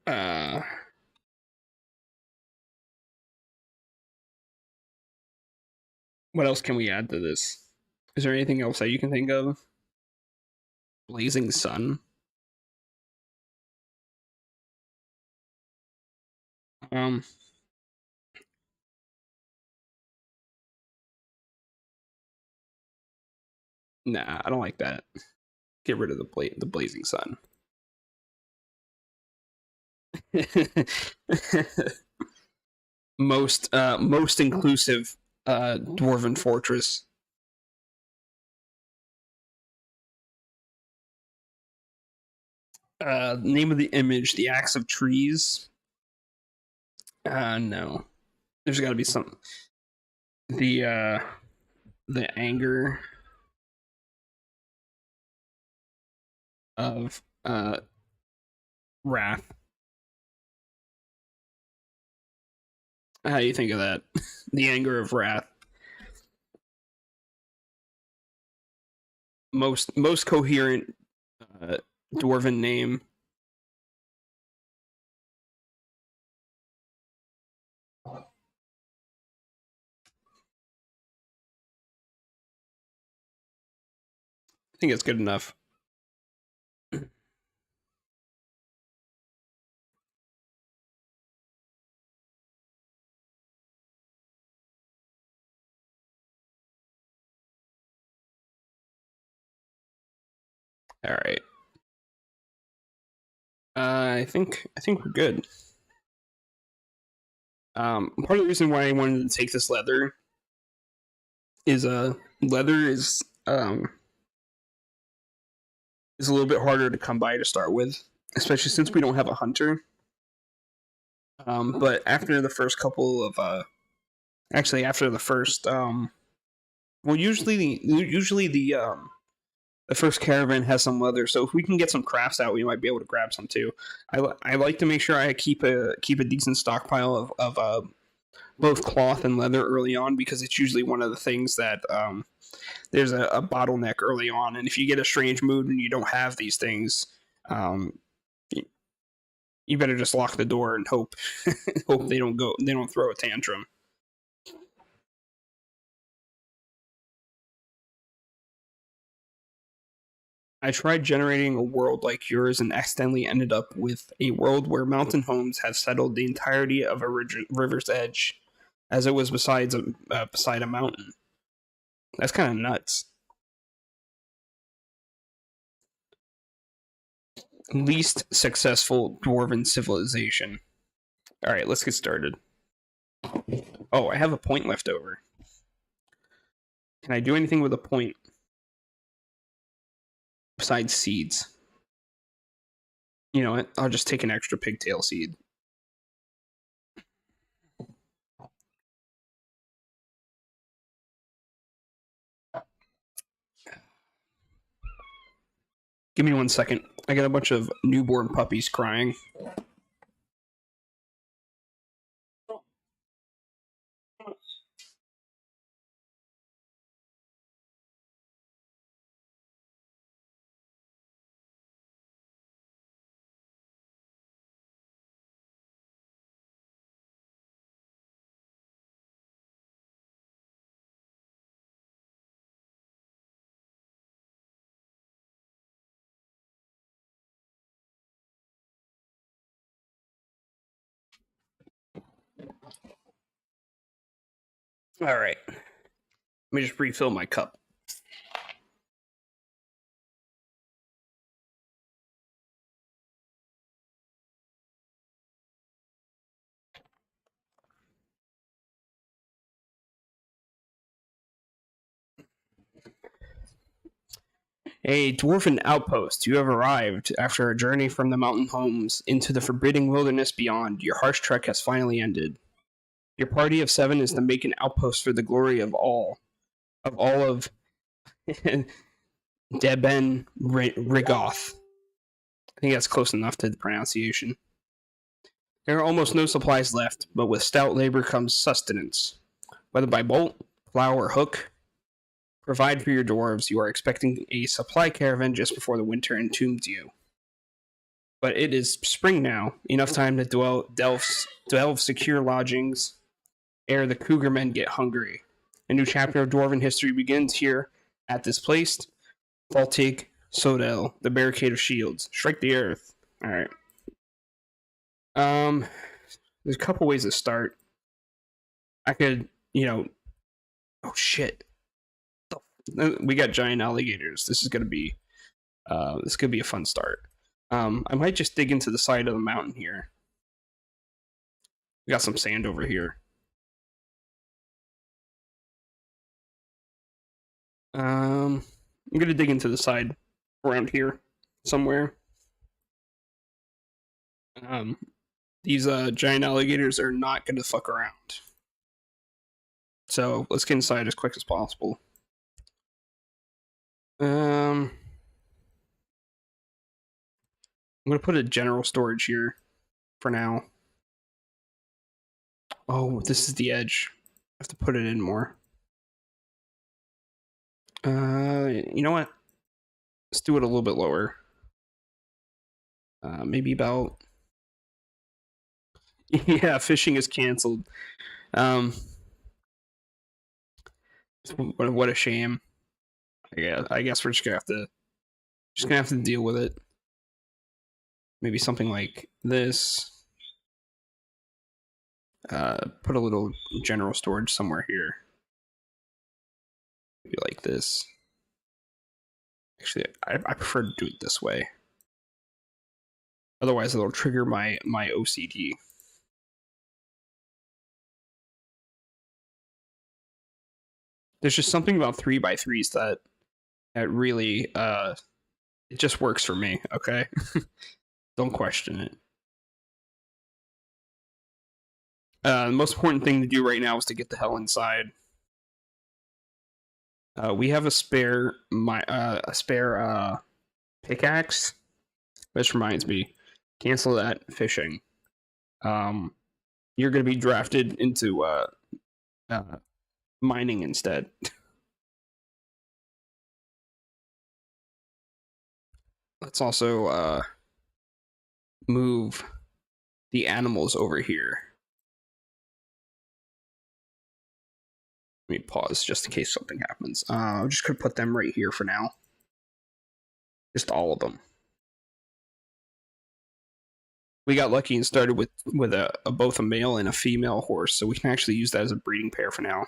Uh, what else can we add to this? Is there anything else that you can think of? Blazing sun. Um, nah, I don't like that. Get rid of the blazing sun. most inclusive dwarven fortress. Name of the image: the axe of trees. No. There's got to be some the uh the anger of wrath. How do you think of that? The anger of wrath. Most coherent dwarven name. I think it's good enough. All right. I think we're good. Part of the reason why I wanted to take this leather is leather is a little bit harder to come by to start with, especially since we don't have a hunter. But after the first couple of actually after the first well usually the first caravan has some leather, so if we can get some crafts out, we might be able to grab some too. I like to make sure I keep a decent stockpile of both cloth and leather early on, because it's usually one of the things that there's a bottleneck early on, and if you get a strange mood and you don't have these things, um, you better just lock the door and hope they don't throw a tantrum. I tried generating a world like yours and accidentally ended up with a world where mountain homes have settled the entirety of a river's edge, as it was beside a mountain. That's kind of nuts. Least successful dwarven civilization. All right, let's get started. Oh, I have a point left over. Can I do anything with a point besides seeds? You know what? I'll just take an extra pigtail seed. Give me 1 second. I got a bunch of newborn puppies crying. All right. Let me just refill my cup. A dwarven outpost, you have arrived. After a journey from the mountain homes into the forbidding wilderness beyond, your harsh trek has finally ended. Your party of 7 is to make an outpost for the glory of Deben Rigoth. I think that's close enough to the pronunciation. There are almost no supplies left, but with stout labor comes sustenance. Whether by bolt, plow, or hook, provide for your dwarves. You are expecting a supply caravan just before the winter entombs you. But it is spring now, enough time to delve secure lodgings ere the cougar men get hungry. A new chapter of dwarven history begins here at this place. Faltig, Sodel, the barricade of shields. Strike the earth. Alright. There's a couple ways to start. I could, oh shit. We got giant alligators. This is gonna be a fun start. I might just dig into the side of the mountain here. We got some sand over here. I'm gonna dig into the side around here somewhere. These giant alligators are not gonna fuck around. So let's get inside as quick as possible. I'm gonna put a general storage here for now. Oh, this is the edge. I have to put it in more. You know what? Let's do it a little bit lower. Maybe about. Yeah, fishing is canceled. What a shame. I guess we're just gonna have to deal with it. Maybe something like this. Put a little general storage somewhere here. Maybe like this. Actually, I prefer to do it this way. Otherwise, it'll trigger my OCD. There's just something about 3x3s that really it just works for me. Okay, don't question it. The most important thing to do right now is to get the hell inside. We have a spare pickaxe. Which reminds me, cancel that fishing. You're gonna be drafted into mining instead. Let's also move the animals over here. Let me pause just in case something happens. I'm just gonna put them right here for now. Just all of them. We got lucky and started with both a male and a female horse, so we can actually use that as a breeding pair for now.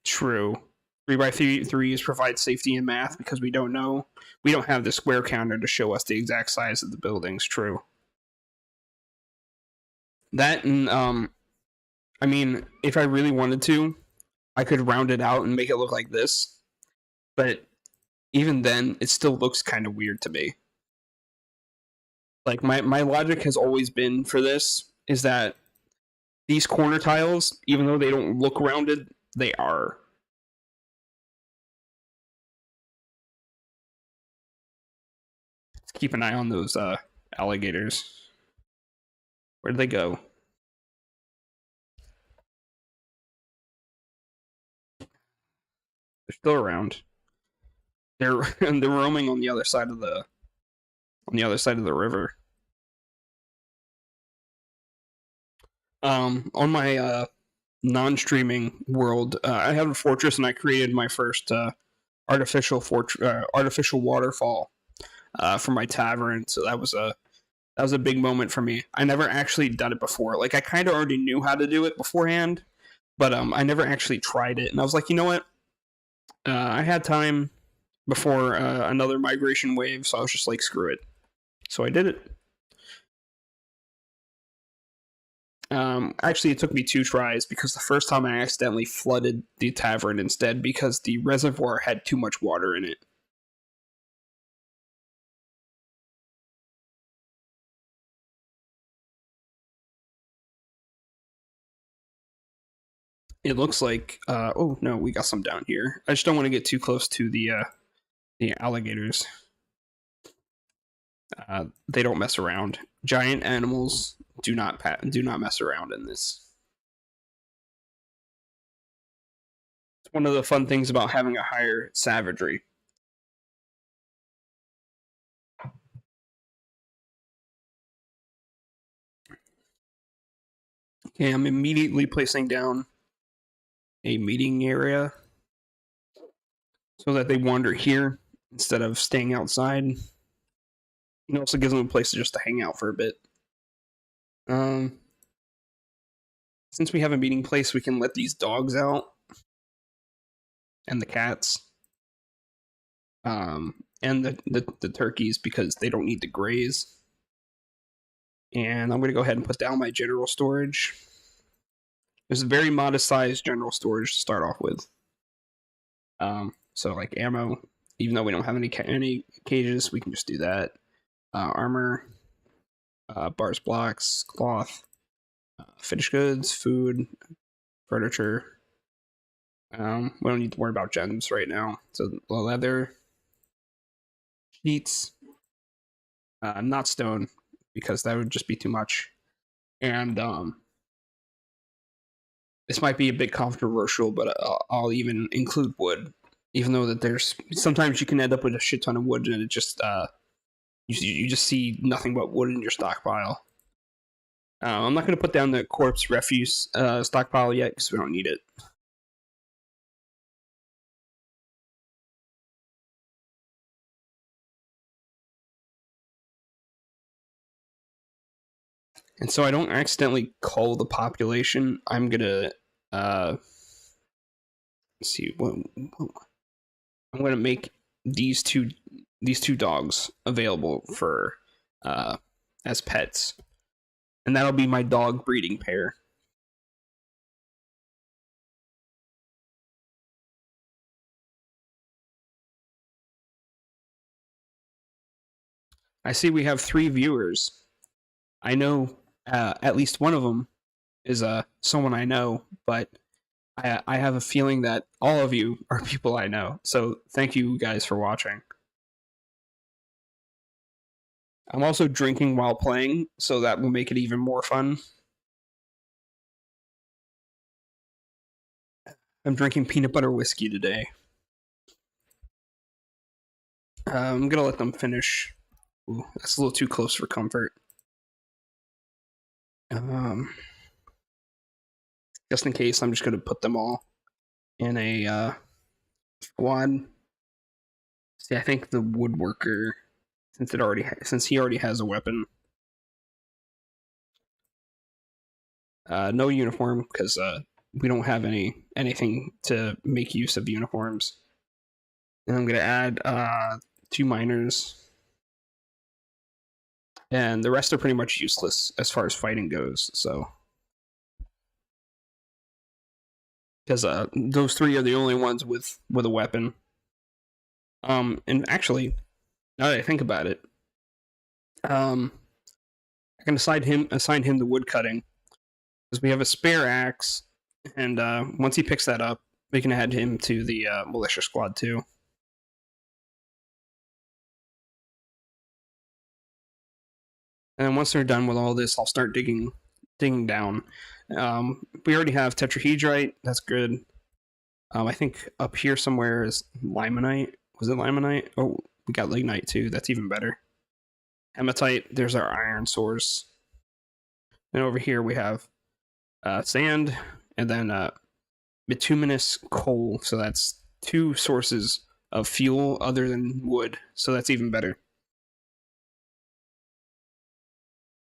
True. 3x3s provide safety in math because we don't have the square counter to show us the exact size of the buildings. True. That and I mean, if I really wanted to, I could round it out and make it look like this. But even then, it still looks kind of weird to me. Like my logic has always been for this is that these corner tiles, even though they don't look rounded, they are. Let's keep an eye on those alligators. Where'd they go? They're still around. They're roaming on the other side of the river. On my non-streaming world, I have a fortress, and I created my first artificial waterfall for my tavern. So that was a big moment for me. I never actually done it before. Like I kind of already knew how to do it beforehand, but I never actually tried it. And I was like, you know what? I had time before another migration wave, so I was just like, screw it. So I did it. Actually, it took me 2 tries because the first time I accidentally flooded the tavern instead because the reservoir had too much water in it. It looks like, oh no, we got some down here. I just don't want to get too close to the The alligators. They don't mess around. Giant animals do not mess around in this. It's one of the fun things about having a higher savagery. Okay, I'm immediately placing down a meeting area so that they wander here instead of staying outside. It also gives them a place just to hang out for a bit. Since we have a meeting place, we can let these dogs out and the cats, and the turkeys because they don't need to graze. And I'm going to go ahead and put down my general storage. There's a very modest sized general storage to start off with. So like ammo, even though we don't have any cages, we can just do that. Armor, bars, blocks, cloth, finished goods, food, furniture. We don't need to worry about gems right now. So leather, sheets, not stone because that would just be too much. And this might be a bit controversial, but I'll even include wood, even though that there's sometimes you can end up with a shit ton of wood and it just you just see nothing but wood in your stockpile. I'm not going to put down the corpse refuse stockpile yet because we don't need it. And so I don't accidentally cull the population, I'm going to see what I'm going to make these two dogs available for as pets. And that'll be my dog breeding pair. I see we have 3 viewers. I know at least one of them is someone I know, but I have a feeling that all of you are people I know. So thank you guys for watching. I'm also drinking while playing, so that will make it even more fun. I'm drinking peanut butter whiskey today. I'm gonna let them finish. Ooh, that's a little too close for comfort. Just in case, I'm just gonna put them all in a squad. See, I think the woodworker, since he already has a weapon, no uniform because we don't have anything to make use of uniforms. And I'm gonna add 2 miners. And the rest are pretty much useless as far as fighting goes, so. Because those 3 are the only ones with a weapon. And actually, now that I think about it, I can assign him the wood cutting. Because we have a spare axe, and once he picks that up, we can add him to the militia squad too. And then once they're done with all this, I'll start digging down. We already have tetrahedrite. That's good. I think up here somewhere is limonite. Was it limonite? Oh, we got lignite too. That's even better. Hematite. There's our iron source. And over here we have sand, and then bituminous coal. So that's 2 sources of fuel other than wood. So that's even better.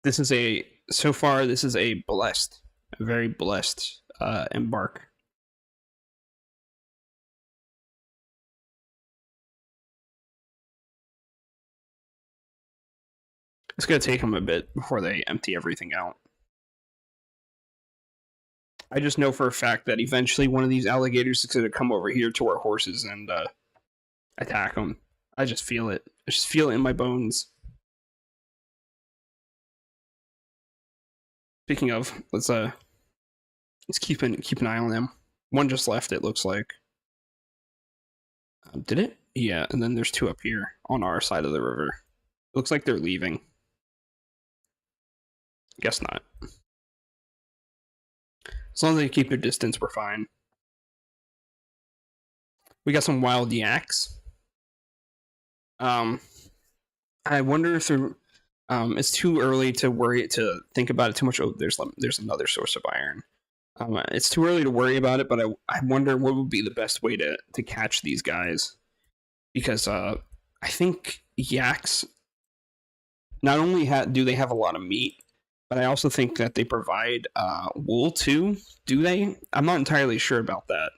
This is a very blessed embark. It's going to take them a bit before they empty everything out. I just know for a fact that eventually one of these alligators is going to come over here to our horses and attack them. I just feel it. I just feel it in my bones. Speaking of, let's keep an eye on them. One just left. It looks like. Did it? Yeah, and then there's two up here on our side of the river. Looks like they're leaving. Guess not. As long as they keep their distance, we're fine. We got some wild yaks. I wonder if it's too early to think about it too much. Oh, there's another source of iron. It's too early to worry about it, but I wonder what would be the best way to catch these guys, because I think yaks not only do they have a lot of meat, but I also think that they provide wool too. Do they? I'm not entirely sure about that,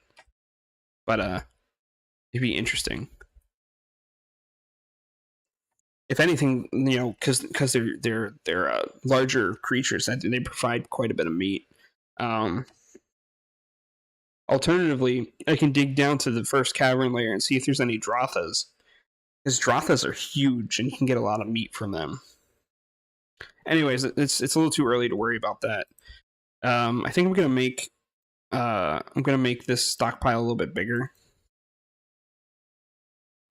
but it'd be interesting. If anything, because they're larger creatures, that they provide quite a bit of meat. Um, Alternatively, I can dig down to the first cavern layer and see if there's any drothas, because drothas are huge and you can get a lot of meat from them. Anyways, it's a little too early to worry about that. I think I'm gonna make this stockpile a little bit bigger.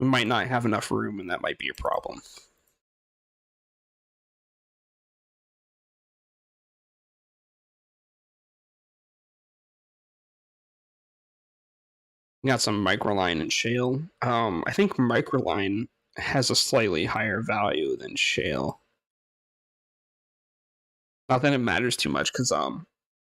We might not have enough room, and that might be a problem. We got some microline and shale. I think microline has a slightly higher value than shale. Not that it matters too much, because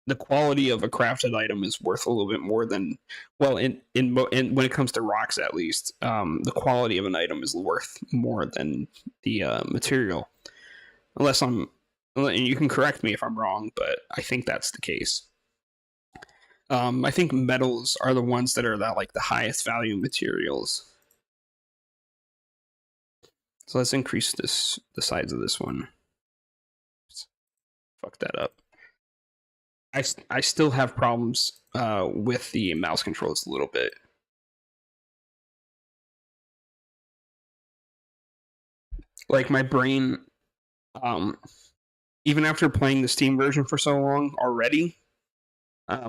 the quality of a crafted item is worth a little bit more than, well, in when it comes to rocks, at least, the quality of an item is worth more than the material. Unless I'm, and you can correct me if I'm wrong, but I think that's the case. I think metals are the ones that are like the highest value materials. So let's increase the size of this one. Fuck that up. I still have problems with the mouse controls a little bit. Like my brain, um, even after playing the Steam version for so long already,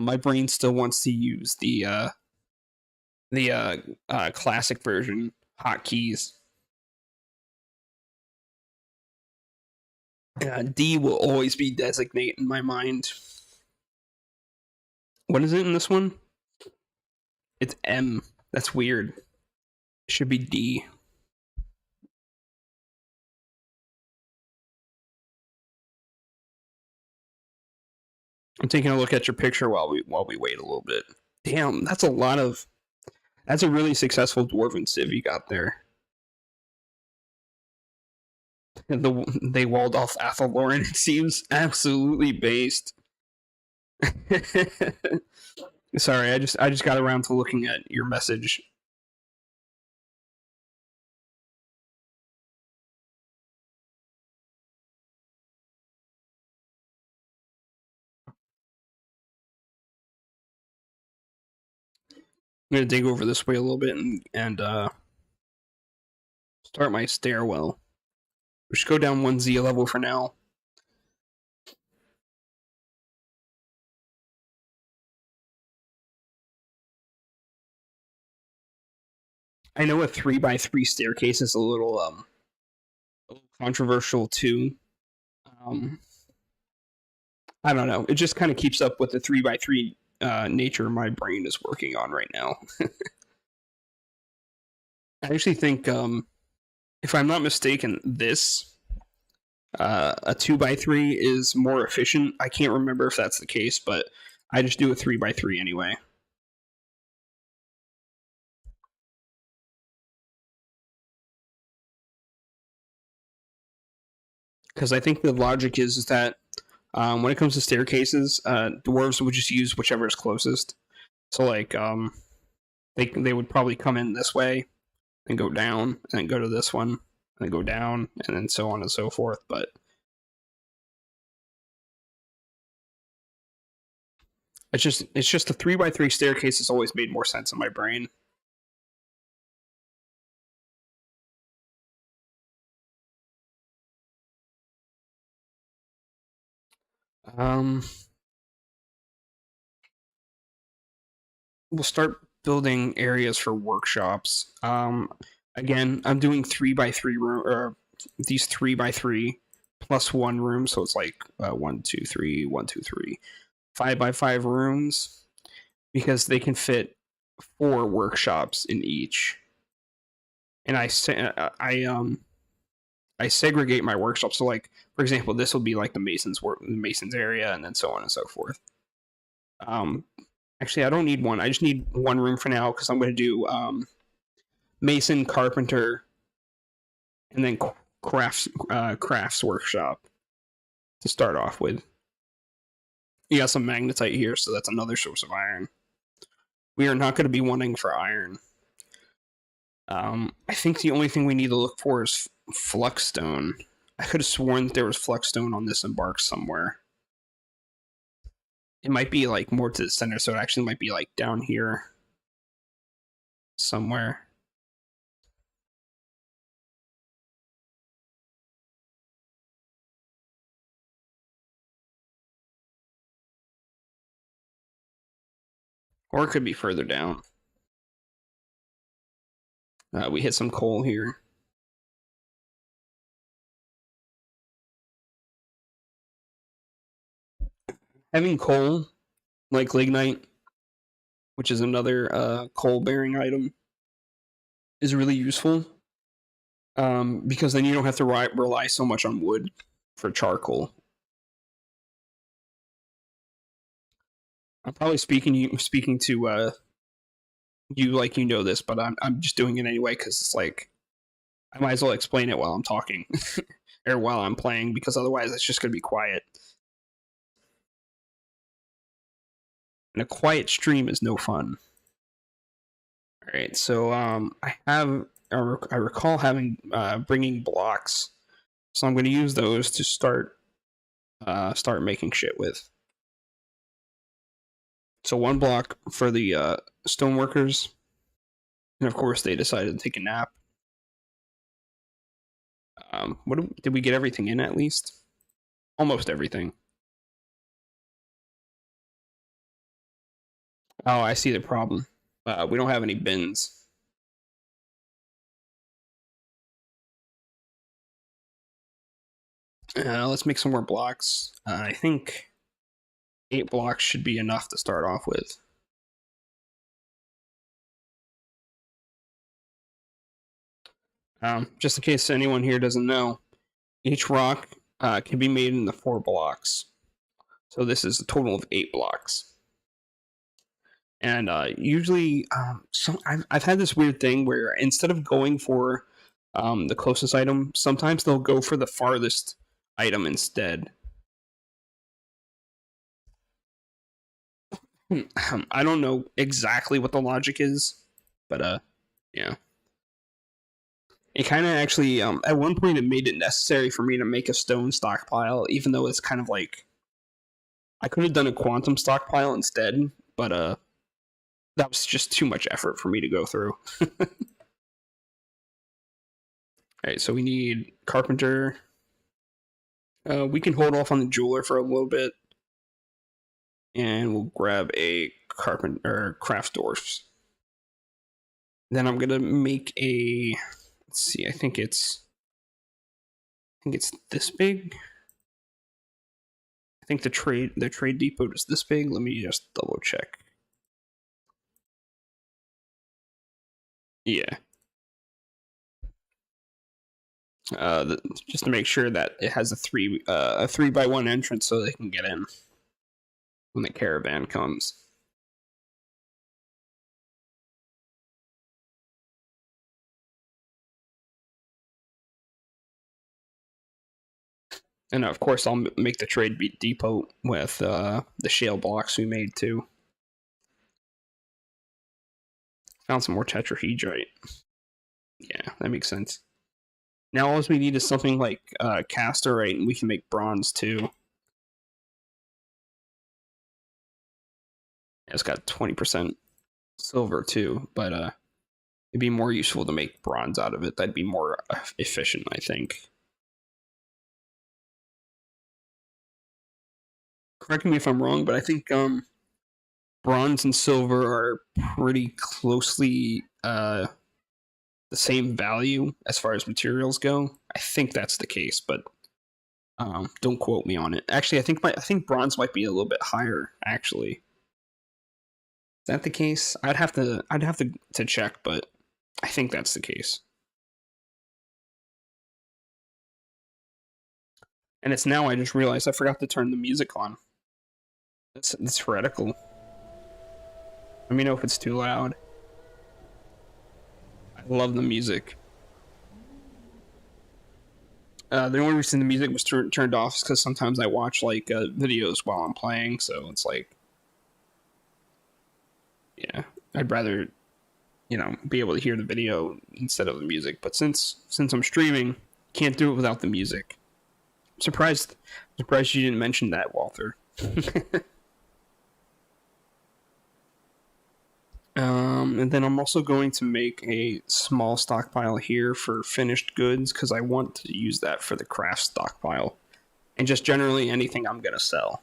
my brain still wants to use the classic version hotkeys. D will always be designate in my mind. What is it in this one? It's M. That's weird. It should be D. I'm taking a look at your picture while we wait a little bit. Damn, that's a really successful dwarven civ you got there. They walled off Athelloren. It seems absolutely based. Sorry, I just got around to looking at your message. I'm gonna dig over this way a little bit and start my stairwell. We should go down 1Z level for now. I know a 3x3 staircase is a little controversial too. I don't know. It just kind of keeps up with the 3x3 nature my brain is working on right now. I actually think, if I'm not mistaken, this a 2x3 is more efficient. I can't remember if that's the case, but I just do a 3x3 anyway. Because I think the logic is that when it comes to staircases, dwarves would just use whichever is closest. So like they would probably come in this way and go down and then go to this one and then go down and then so on and so forth. But it's just the 3x3 staircase has always made more sense in my brain. Um, we'll start building areas for workshops. Again, I'm doing 3x3 room, or these 3x3 plus one room, so it's like 1, 2, 3, 1, 2, 3, 5x5 rooms because they can fit 4 workshops in each. And I segregate my workshops. So like for example, this will be like the mason's area, and then so on and so forth. Um, Actually, I don't need one. I just need one room for now because I'm going to do mason, carpenter, and then crafts workshop to start off with. You got some magnetite here, so that's another source of iron. We are not going to be wanting for iron. I think the only thing we need to look for is fluxstone. I could have sworn that there was fluxstone on this embark somewhere. It might be like more to the center, so it actually might be like down here somewhere. Or it could be further down. We hit some coal here. Having coal, like lignite, which is another coal-bearing item, is really useful. Because then you don't have to rely so much on wood for charcoal. I'm probably speaking to you like you know this, but I'm just doing it anyway because it's like I might as well explain it while I'm talking or while I'm playing, because otherwise it's just gonna be quiet. And a quiet stream is no fun. All right, so I recall having bringing blocks, so I'm going to use those to start making shit with. So 1 block for the stoneworkers, and of course they decided to take a nap. Did we get everything in at least? Almost everything. Oh, I see the problem. We don't have any bins. Let's make some more blocks. I think 8 blocks should be enough to start off with. Just in case anyone here doesn't know, each rock can be made into 4 blocks. So this is a total of 8 blocks. And usually, so I've had this weird thing where instead of going for the closest item, sometimes they'll go for the farthest item instead. I don't know exactly what the logic is, but yeah. It kind of actually, at one point, it made it necessary for me to make a stone stockpile, even though it's kind of like I could have done a quantum stockpile instead, but that was just too much effort for me to go through. All right, so we need carpenter. We can hold off on the jeweler for a little bit, and we'll grab a carpenter craft dwarfs. Then I'm gonna make a. Let's see. I think it's this big. I think the trade depot is this big. Let me just double check. Yeah. Just to make sure that it has a 3x1 entrance so they can get in when the caravan comes. And of course, I'll make the trade depot with the shale blocks we made too. Found some more tetrahedrite. Yeah, that makes sense. Now all we need is something like casterite, and we can make bronze too. It's got 20% silver too, but it'd be more useful to make bronze out of it. That'd be more efficient, I think. Correct me if I'm wrong, but I think bronze and silver are pretty closely the same value as far as materials go. I think that's the case, but don't quote me on it. Actually, I think bronze might be a little bit higher. Actually, is that the case? I'd have to check, but I think that's the case. And it's now I just realized I forgot to turn the music on. It's heretical. Let me know if it's too loud. I love the music. The only reason the music was turned off is because sometimes I watch like videos while I'm playing, so it's like, yeah, I'd rather be able to hear the video instead of the music. But since I'm streaming, can't do it without the music. Surprised you didn't mention that, Walter. And then I'm also going to make a small stockpile here for finished goods because I want to use that for the craft stockpile and just generally anything I'm gonna sell.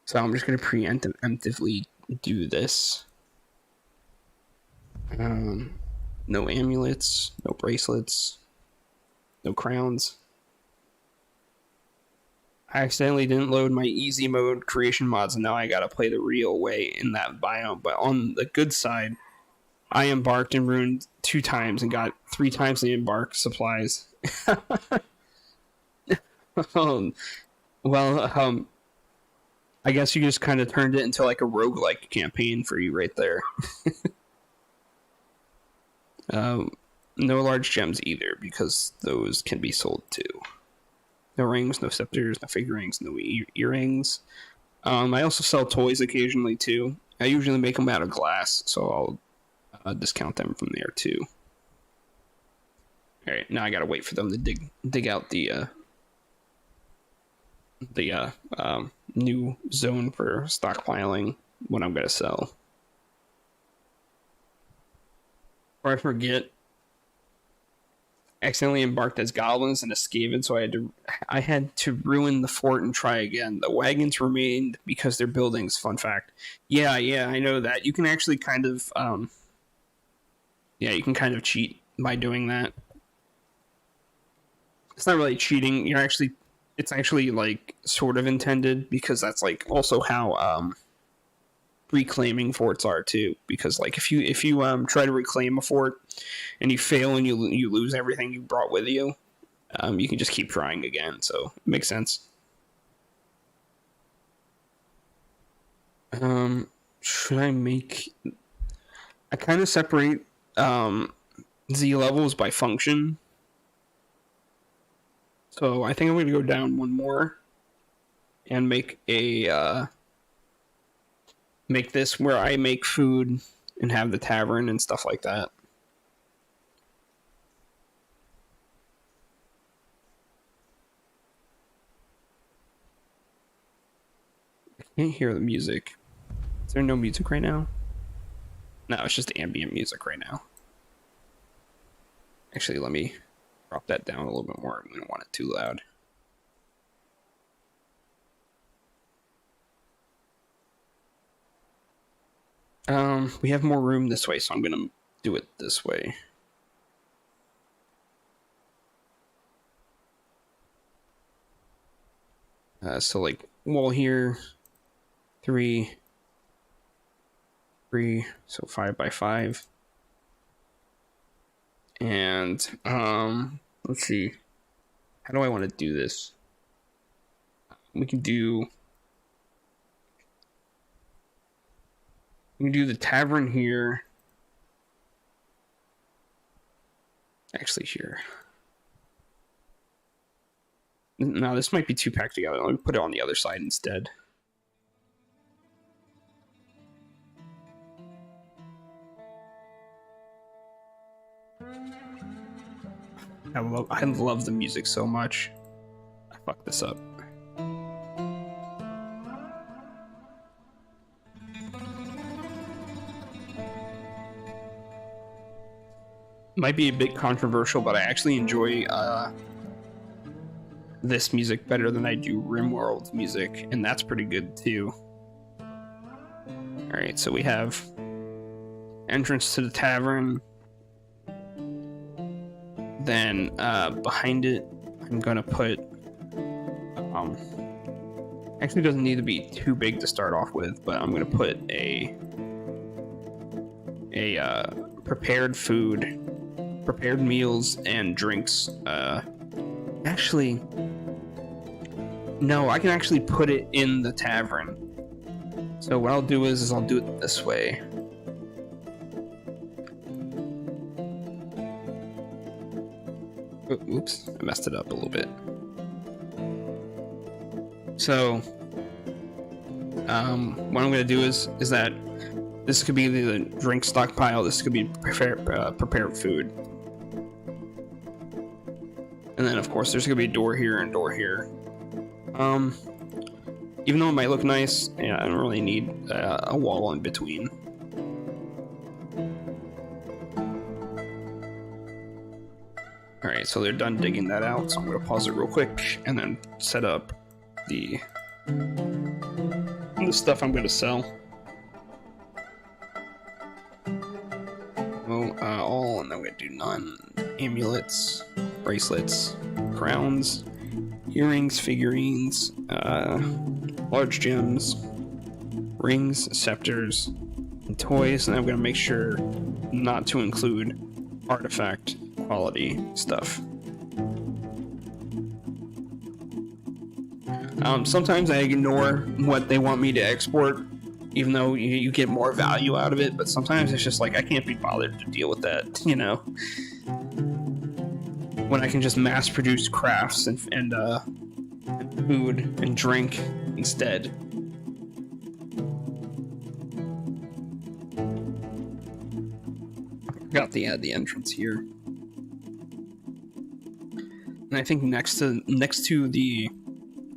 So I'm just gonna preemptively do this. No amulets, no bracelets, no crowns. I accidentally didn't load my easy mode creation mods, and now I gotta play the real way in that biome. But on the good side, I embarked and ruined 2 times and got 3 times the embark supplies. um, well, I guess you just kind of turned it into like a roguelike campaign for you right there. No large gems either, because those can be sold too. No rings, no scepters, no figurines, no earrings. I also sell toys occasionally too. I usually make them out of glass, so I'll discount them from there too. All right, now I gotta wait for them to dig out the new zone for stockpiling what I'm gonna sell. Or I forget, accidentally embarked as goblins and escaped, so I had to ruin the fort and try again. The wagons remained because they're buildings. Fun fact. Yeah, I know that. You can actually kind of you can kind of cheat by doing that. It's not really cheating. It's actually like sort of intended, because that's like also how reclaiming forts are too. Because like if you try to reclaim a fort and you fail and you lose everything you brought with you, you can just keep trying again. So it makes sense. Should I make? I kind of separate Z levels by function. So I think I'm going to go down one more and make this where I make food and have the tavern and stuff like that. I can't hear the music. Is there no music right now? No, it's just ambient music right now. Actually, let me drop that down a little bit more. We don't want it too loud. We have more room this way, so I'm gonna do it this way. So like wall here, 3, so 5 by 5. And let's see, how do I want to do this? We can do the tavern here. Actually, here. No, this might be too packed together. Let me put it on the other side instead. I love the music so much. I fucked this up. Might be a bit controversial, but I actually enjoy this music better than I do RimWorld's music, and that's pretty good too. Alright, so we have entrance to the tavern, then behind it, I'm gonna put. Actually, it doesn't need to be too big to start off with, but I'm gonna put a prepared food, prepared meals and drinks. Actually, no, I can actually put it in the tavern. So what I'll do is I'll do it this way. Oops, I messed it up a little bit. So, what I'm gonna do is that this could be the drink stockpile. This could be prepared food, and then of course there's gonna be a door here and a door here. Even though it might look nice, yeah, I don't really need a wall in between. Alright, so they're done digging that out, so I'm going to pause it real quick and then set up the stuff I'm going to sell. Well, all, and then we're going to do none. Amulets, bracelets, crowns, earrings, figurines, large gems, rings, scepters, and toys, and I'm going to make sure not to include artifact quality stuff. Sometimes I ignore what they want me to export, even though you get more value out of it, but sometimes it's just like, I can't be bothered to deal with that, you know? When I can just mass produce crafts and food and drink instead. I forgot to add the entrance here. And I think next to the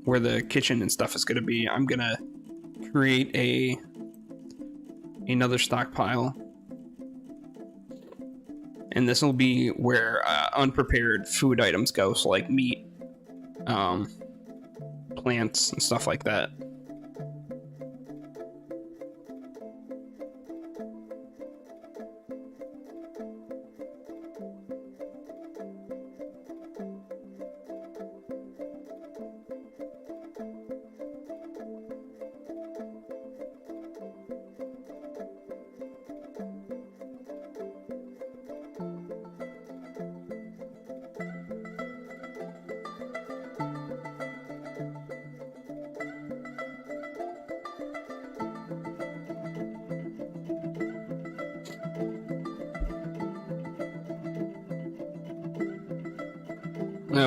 where the kitchen and stuff is going to be, I'm going to create another stockpile. And this will be where unprepared food items go, so like meat, plants, and stuff like that.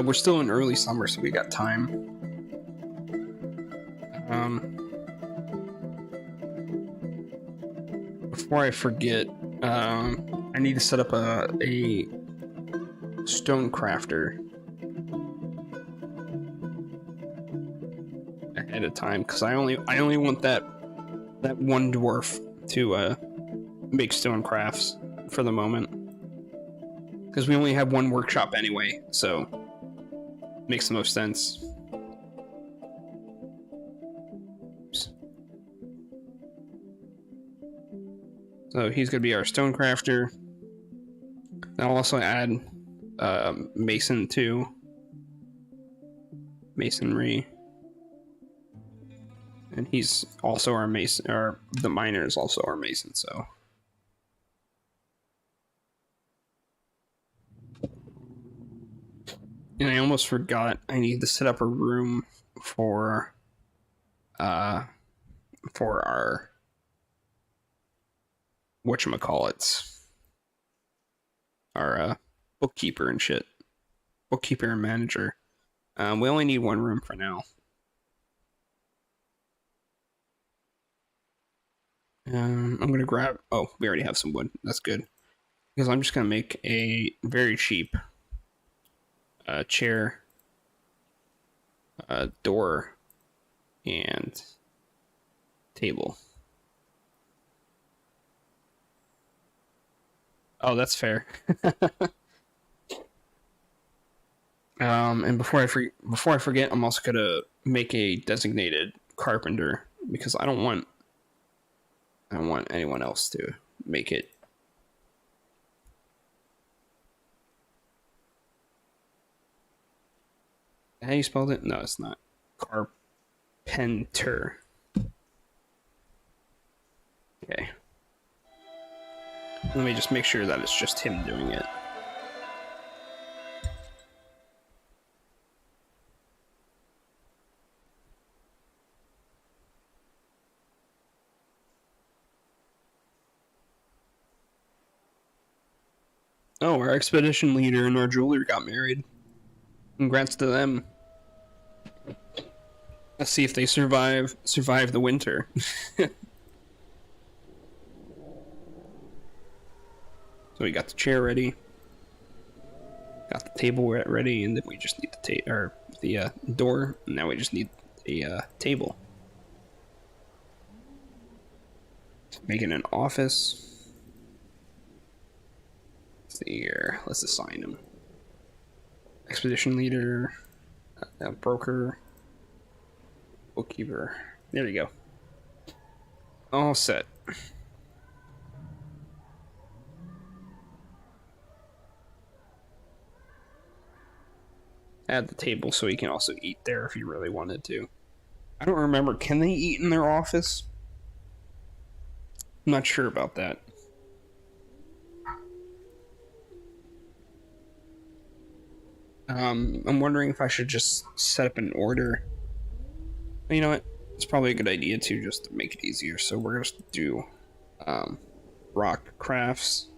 We're still in early summer, so we got time. Before I forget, I need to set up a stone crafter ahead of time, because I only want that one dwarf to make stone crafts for the moment, because we only have one workshop anyway, so makes the most sense. Oops. So he's gonna be our stone crafter. I'll also add mason too. Masonry. And he's also our mason, or the miner is also our mason, so. And I almost forgot, I need to set up a room for our whatchamacallits, our bookkeeper and shit. Bookkeeper and manager. We only need one room for now. I'm gonna grab, oh, we already have some wood, that's good. Because I'm just gonna make a very cheap chair, door, and table. Oh, that's fair. And before I forget, I'm also gonna make a designated carpenter, because I don't want anyone else to make it. How you spelled it? No, it's not. Carpenter. Okay. Let me just make sure that it's just him doing it. Oh, our expedition leader and our jeweler got married. Congrats to them. Let's see if they survive the winter. So we got the chair ready, got the table ready, and then we just need the door. And now we just need a table. Make it an office. Let's see here. Let's assign him. Expedition leader, broker, bookkeeper. There you go. All set. Add the table so he can also eat there if he really wanted to. I don't remember. Can they eat in their office? I'm not sure about that. I'm wondering if I should just set up an order. You know what? It's probably a good idea too, just to make it easier. So we're gonna do rock crafts.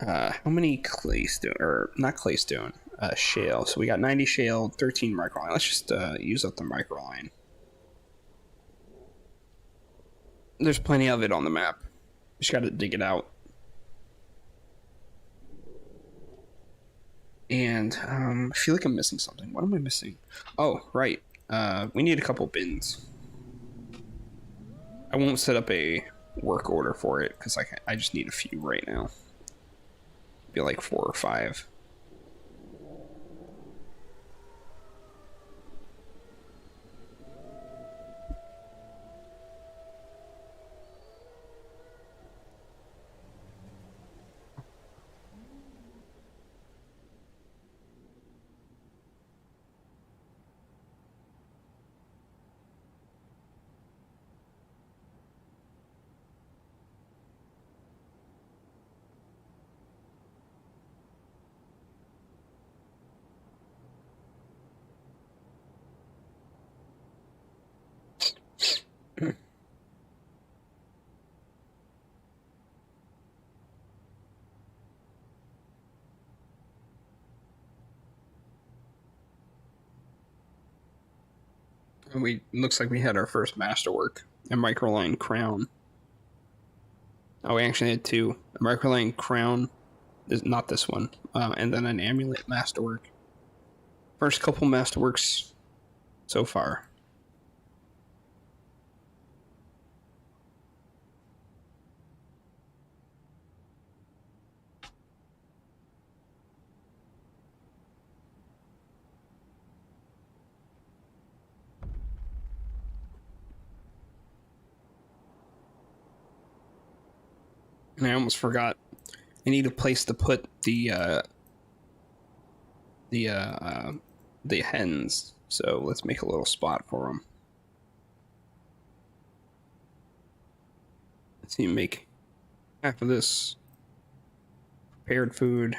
How many claystone, or not claystone, shale. So we got 90 shale, 13 microline. Let's just use up the microline. There's plenty of it on the map. Just gotta dig it out. And I feel like I'm missing something. What am I missing? Oh, right. We need a couple bins. I won't set up a work order for it because I just need a few right now. Be like 4 or 5. And looks like we had our first masterwork, a microline crown. Oh, we actually had 2. A microline crown, is not this one, and then an amulet masterwork. First couple masterworks so far. And I almost forgot. I need a place to put the hens. So let's make a little spot for them. Let's see, make half of this prepared food.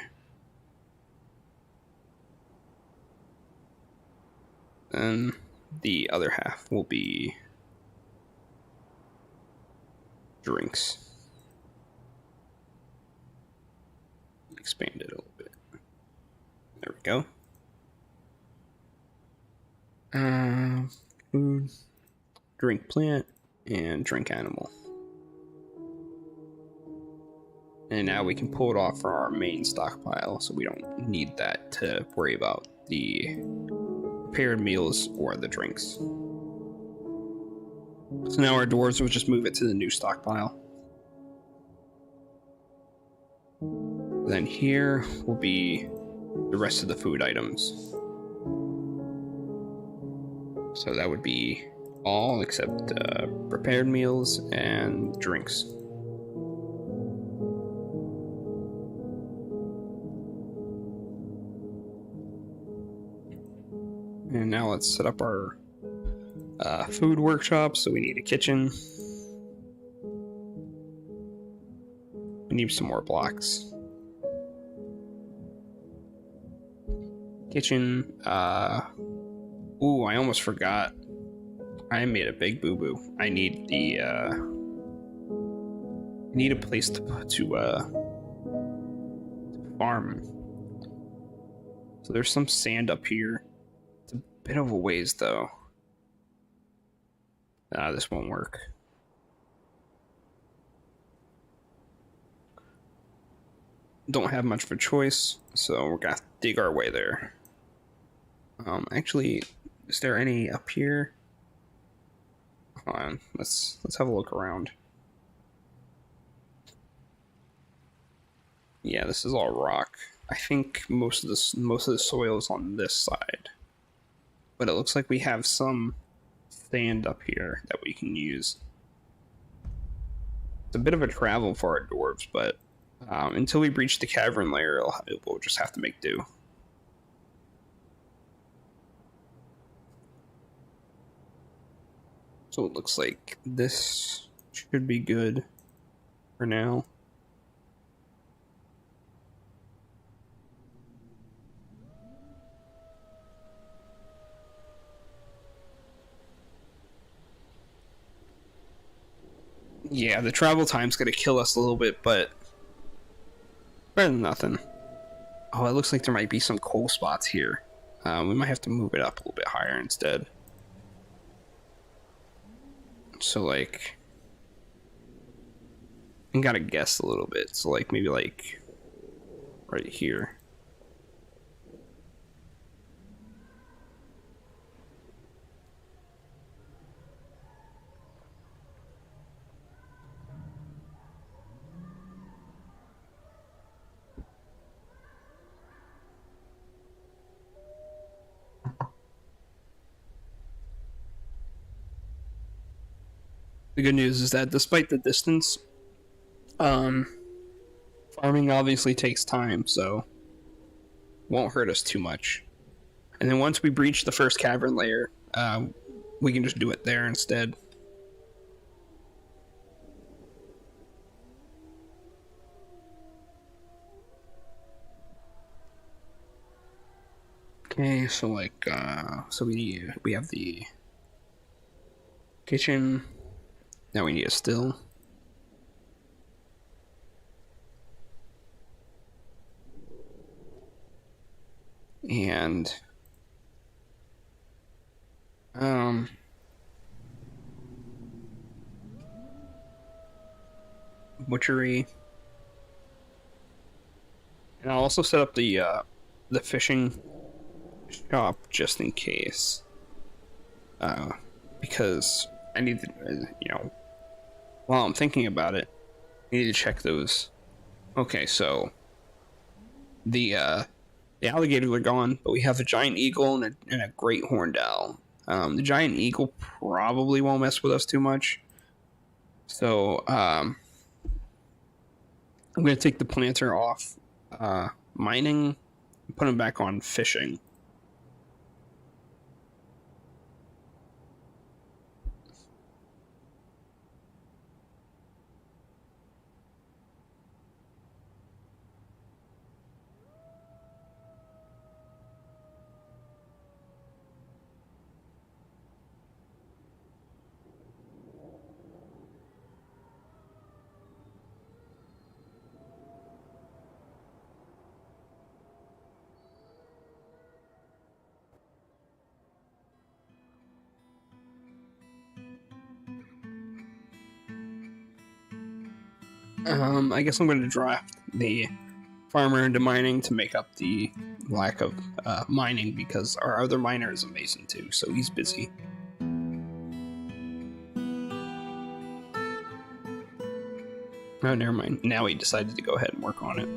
And the other half will be drinks. Expand it a little bit. There we go. Food, drink plant, and drink animal. And now we can pull it off for our main stockpile, so we don't need that to worry about the prepared meals or the drinks. So now our dwarves will just move it to the new stockpile. Then here will be the rest of the food items. So that would be all except prepared meals and drinks. let's set up our food workshop. So we need a kitchen. We need some more blocks. Kitchen. Ooh, I almost forgot. I made a big boo-boo. I need the need a place to farm. So there's some sand up here. It's a bit of a ways though. This won't work. Don't have much of a choice, so we're gonna have to dig our way there. Actually, is there any up here? Hold on, let's have a look around. Yeah, this is all rock. I think most of the soil is on this side, but it looks like we have some sand up here that we can use. It's a bit of a travel for our dwarves, but until we breach the cavern layer, we'll just have to make do. So it looks like this should be good for now. Yeah, the travel time's gonna kill us a little bit, but better than nothing. Oh, it looks like there might be some coal spots here. We might have to move it up a little bit higher instead. So, like, I gotta guess a little bit. So, like, maybe, like, right here. The good news is that despite the distance, farming obviously takes time, so won't hurt us too much. And then once we breach the first cavern layer, we can just do it there instead. Okay, so like, so we have the kitchen. Now we need a still. And butchery. And I'll also set up the fishing shop just in case. Because I need to, you know, while I'm thinking about it, I need to check those. Okay, so the alligators are gone, but we have a giant eagle and a great horned owl. The giant eagle probably won't mess with us too much. So I'm going to take the planter off mining and put him back on fishing. I guess I'm going to draft the farmer into mining to make up the lack of mining, because our other miner is a mason too, so he's busy. Oh, never mind. Now he decided to go ahead and work on it.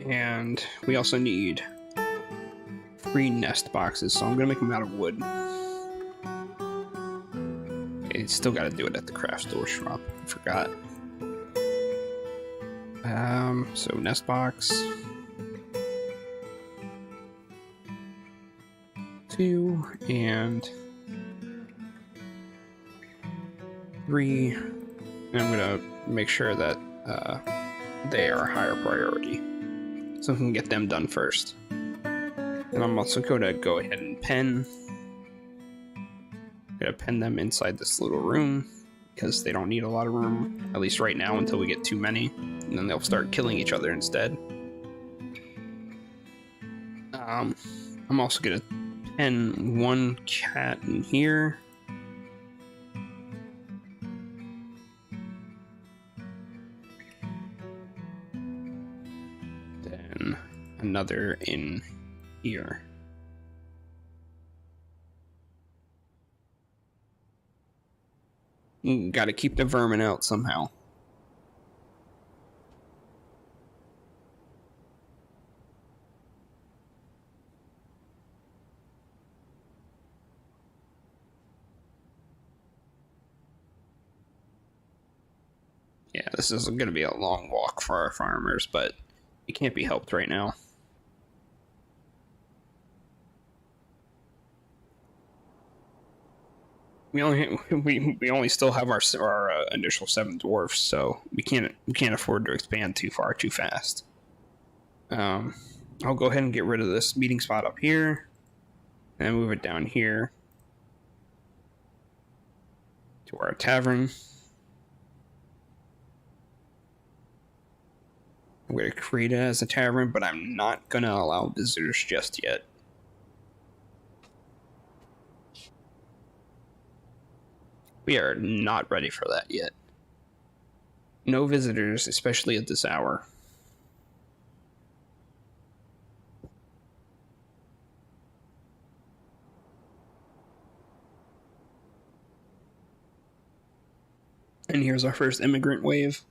And we also need 3 nest boxes, so I'm gonna make them out of wood. Okay, still gotta do it at the craft store shop. I forgot. So nest box. 2 and 3. And I'm gonna make sure that they are higher priority, so we can get them done first. And I'm also going to go ahead and pen. I'm gonna pen them inside this little room because they don't need a lot of room, at least right now, until we get too many, and then they'll start killing each other instead. I'm also gonna pen 1 cat in here. Then another in here. Gotta keep the vermin out somehow. Yeah, this is going to be a long walk for our farmers, but it can't be helped right now. We only still have our initial 7 dwarfs, so we can't afford to expand too far too fast. I'll go ahead and get rid of this meeting spot up here, and move it down here to our tavern. I'm going to create it as a tavern, but I'm not going to allow visitors just yet. We are not ready for that yet. No visitors, especially at this hour. And here's our first immigrant wave.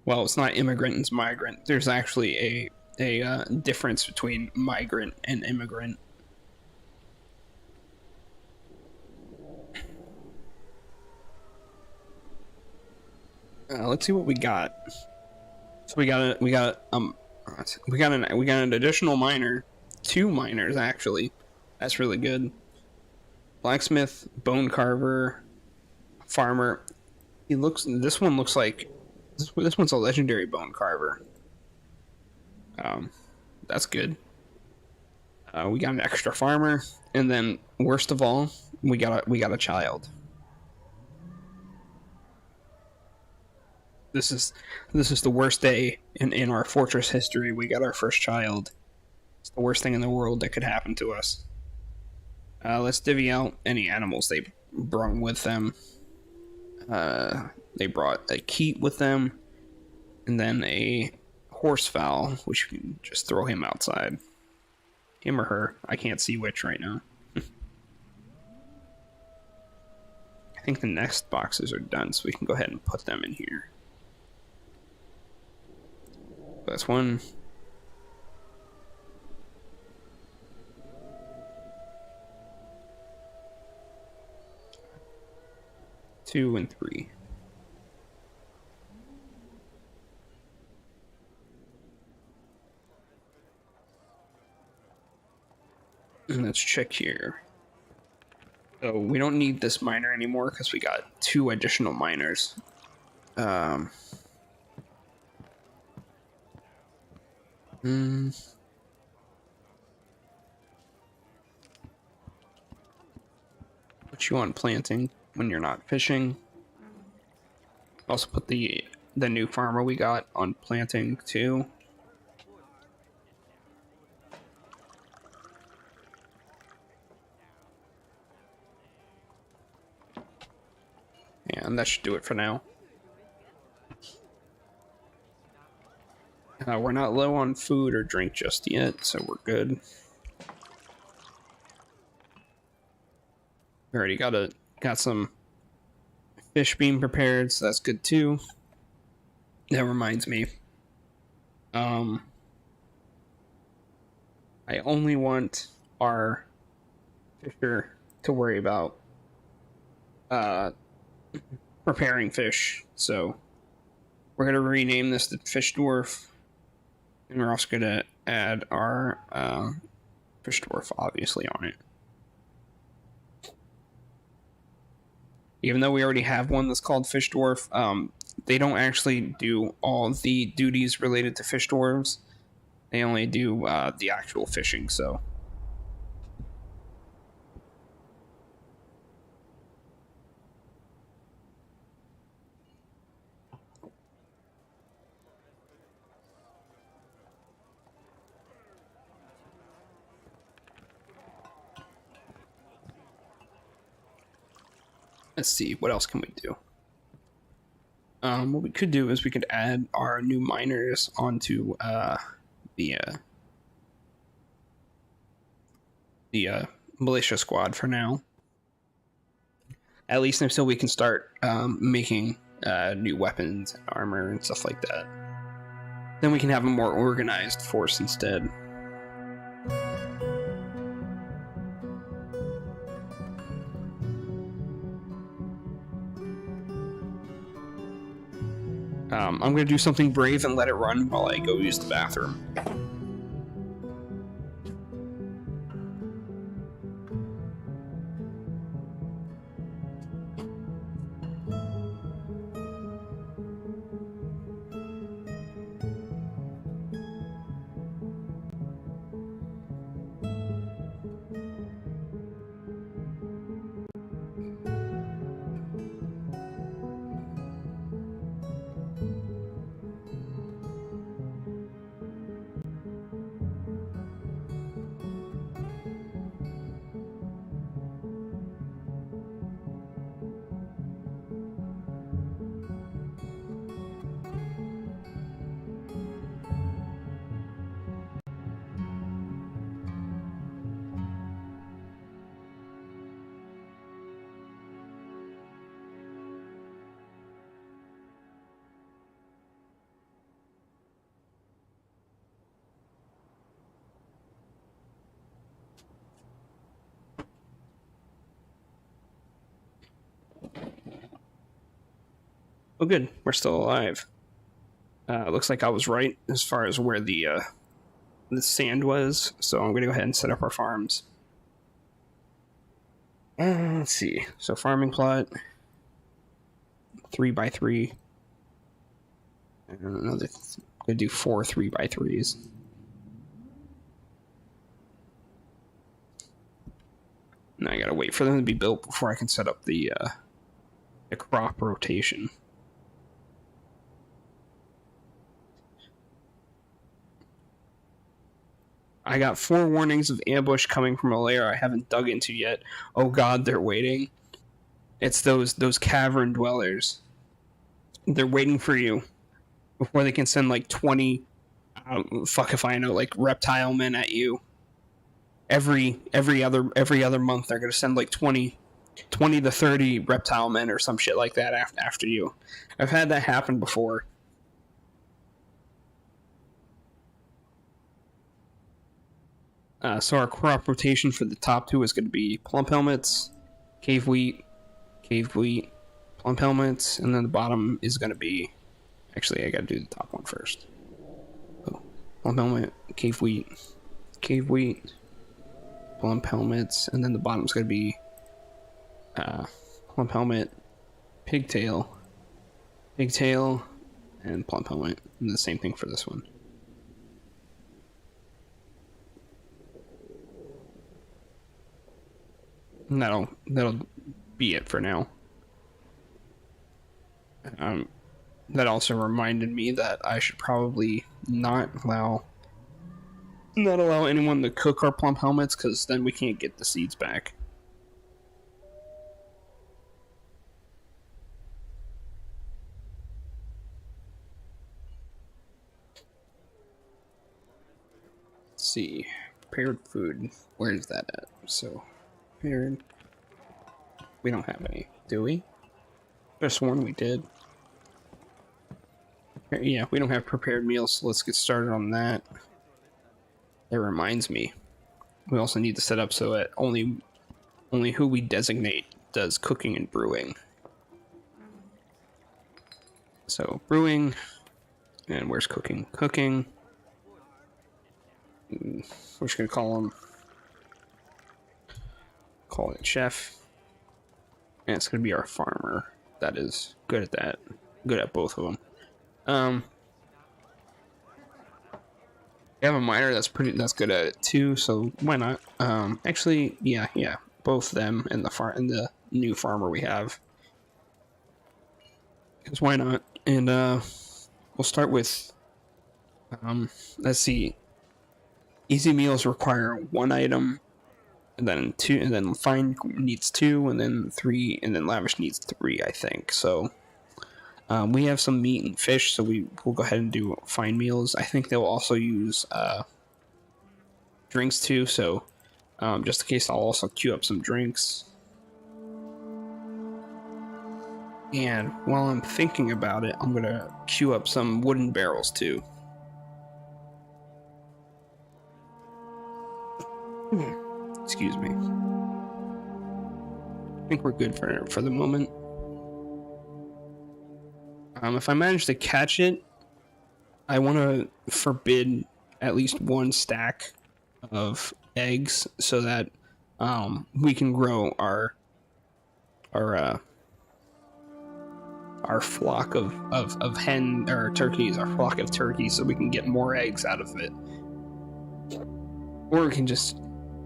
Well, it's not immigrant, it's migrant. There's actually a difference between migrant and immigrant. Let's see what we got. So we got an additional miner, 2 miners actually. That's really good. Blacksmith, bone carver, farmer. This one looks like this one's a legendary bone carver. That's good. We got an extra farmer, and then worst of all, we got a child. This is the worst day in our fortress history. We got our first child. It's the worst thing in the world that could happen to us. Let's divvy out any animals they brought with them. They brought a keet with them, and then a horsefowl, which you can just throw him outside. Him or her. I can't see which right now. I think the next boxes are done, so we can go ahead and put them in here. That's 1. 2 and 3. And let's check here. So we don't need this miner anymore because we got 2 additional miners. Put you on planting when you're not fishing. Also put the new farmer we got on planting too. And that should do it for now. We're not low on food or drink just yet, so we're good. We already got some fish being prepared, so that's good too. That reminds me. I only want our fisher to worry about uh, preparing fish. So we're gonna rename this the Fish Dwarf, and we're also gonna add our Fish Dwarf obviously on it. Even though we already have one that's called Fish Dwarf, they don't actually do all the duties related to fish dwarves. They only do the actual fishing, so. Let's see, what else can we do? What we could do is we could add our new miners onto the militia squad for now. At least until we can start making new weapons and armor and stuff like that. Then we can have a more organized force instead. I'm going to do something brave and let it run while I go use the bathroom. Oh, good. We're still alive. Looks like I was right as far as where the sand was, so I'm going to go ahead and set up our farms. Let's see. So farming plot, 3x3. And another. I'm going to do 4 3x3s. Now I gotta wait for them to be built before I can set up the crop rotation. I got 4 warnings of ambush coming from a lair I haven't dug into yet. Oh god, they're waiting. It's those cavern dwellers. They're waiting for you before they can send like 20 fuck if I know, like reptile men at you. Every other month they're gonna send like 20 to 30 reptile men or some shit like that after you. I've had that happen before. So our crop rotation for the top 2 is going to be plump helmets, cave wheat, plump helmets, and then the bottom is going to be... Actually, I got to do the top one first. Oh, plump helmet, cave wheat, plump helmets, and then the bottom is going to be plump helmet, pigtail, and plump helmet, and the same thing for this one. And that'll be it for now. That also reminded me that I should probably not allow anyone to cook our plump helmets, because then we can't get the seeds back. Let's see, prepared food. Where is that at? So, prepared. We don't have any, do we? Just sworn we did. Yeah, we don't have prepared meals, so let's get started on that. It reminds me, we also need to set up so that only who we designate does cooking and brewing. So brewing, and where's cooking? Cooking. We're just gonna call it chef, and it's gonna be our farmer that is good at that, good at both of them. We have a miner that's good at it too, so why not? Actually, yeah, both them and the new farmer we have. Because why not? And we'll start with let's see. Easy meals require 1 item, and then 2, and then fine needs 2, and then 3, and then lavish needs 3, I think. So we have some meat and fish, so we'll go ahead and do fine meals. I think they'll also use drinks too, so just in case, I'll also queue up some drinks. And while I'm thinking about it, I'm gonna queue up some wooden barrels too. Excuse me. I think we're good for the moment. If I manage to catch it, I want to forbid at least 1 stack of eggs so that we can grow our flock of hen or turkeys, our flock of turkeys, so we can get more eggs out of it. Or we can just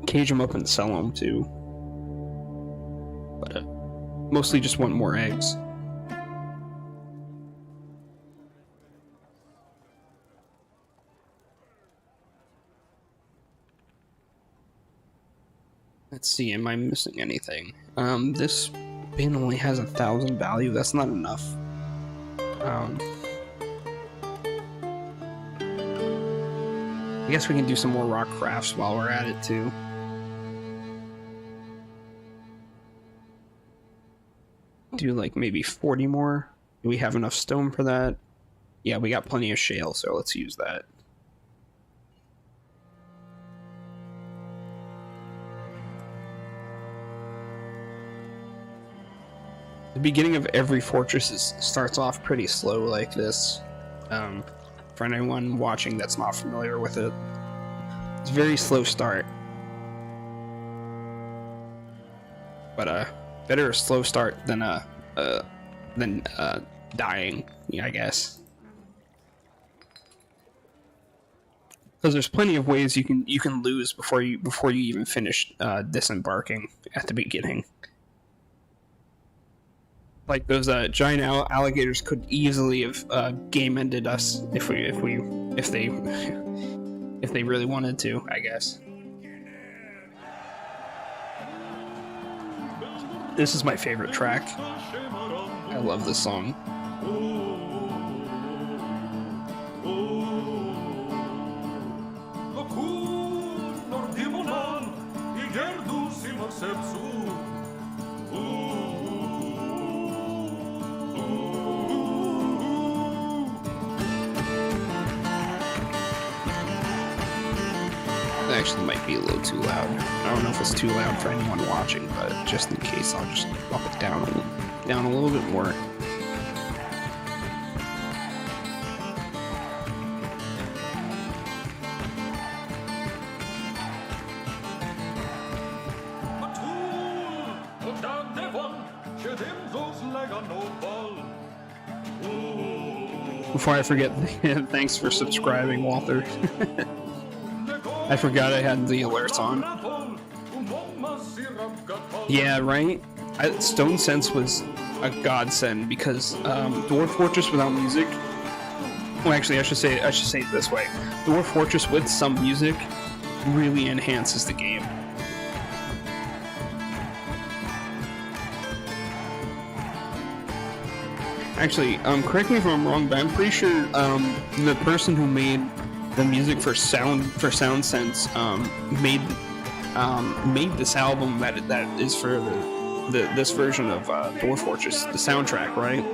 cage them up and sell them too. But mostly just want more eggs. Let's see, am I missing anything? This bin only has 1,000 value. That's not enough. I guess we can do some more rock crafts while we're at it too. Do like maybe 40 more. Do we have enough stone for that? Yeah, we got plenty of shale, so let's use that. The beginning of every fortress starts off pretty slow like this. For anyone watching that's not familiar with it, it's a very slow start. But better a slow start than dying, yeah, I guess. Because there's plenty of ways you can lose before you even finish disembarking at the beginning. Like those giant alligators could easily have game ended us if they really wanted to, I guess. This is my favorite track. I love this song. That actually might be a little too loud. I don't know if it's too loud for anyone watching, but just in case, I'll just bump it down a little bit more. Before I forget, thanks for subscribing, Walter. I forgot I had the alerts on. Yeah, right? Stone Sense was a godsend because Dwarf Fortress without music. Well, actually, I should say it this way: Dwarf Fortress with some music really enhances the game. Actually, correct me if I'm wrong, but I'm pretty sure the person who made the music for Sound Sense made this album that is for this version of Dwarf Fortress, the soundtrack, right?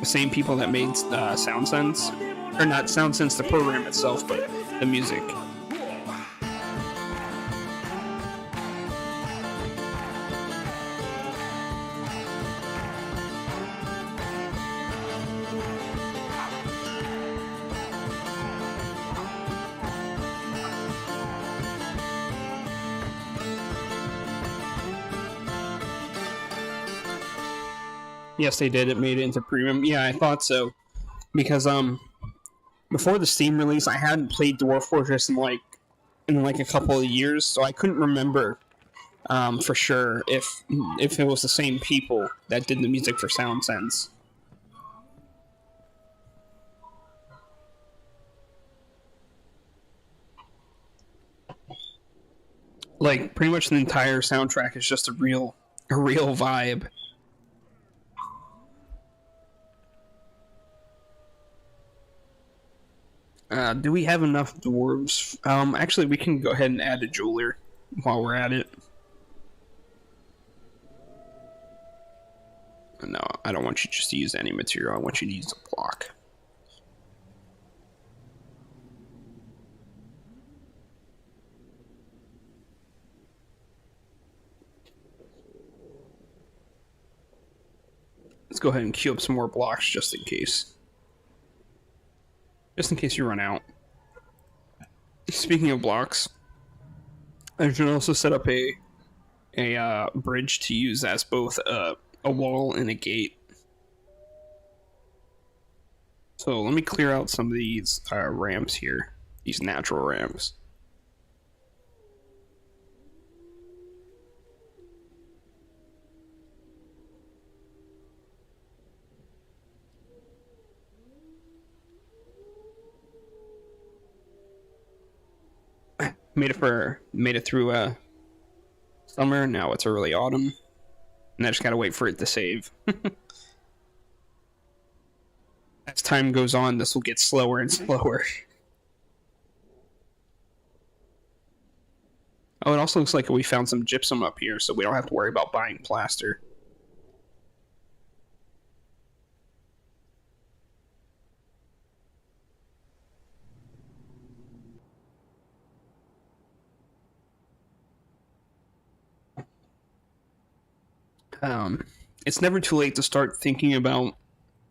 The same people that made Sound Sense, or not Sound Sense, the program itself, but the music. Yes, they did. It made it into premium. Yeah, I thought so because before the Steam release, I hadn't played Dwarf Fortress in like a couple of years, so I couldn't remember for sure if it was the same people that did the music for Sound Sense. Like pretty much the entire soundtrack is just a real vibe. Do we have enough dwarves? Actually, we can go ahead and add a jeweler while we're at it. No, I don't want you just to use any material. I want you to use a block. Let's go ahead and queue up some more blocks just in case. Just in case you run out. Speaking of blocks, I should also set up a bridge to use as both a wall and a gate. So let me clear out some of these ramps here, these natural ramps. Made it through summer. Now it's early autumn, and I just gotta wait for it to save. As time goes on, this will get slower and slower. Oh, it also looks like we found some gypsum up here, so we don't have to worry about buying plaster. Um, it's never too late to start thinking about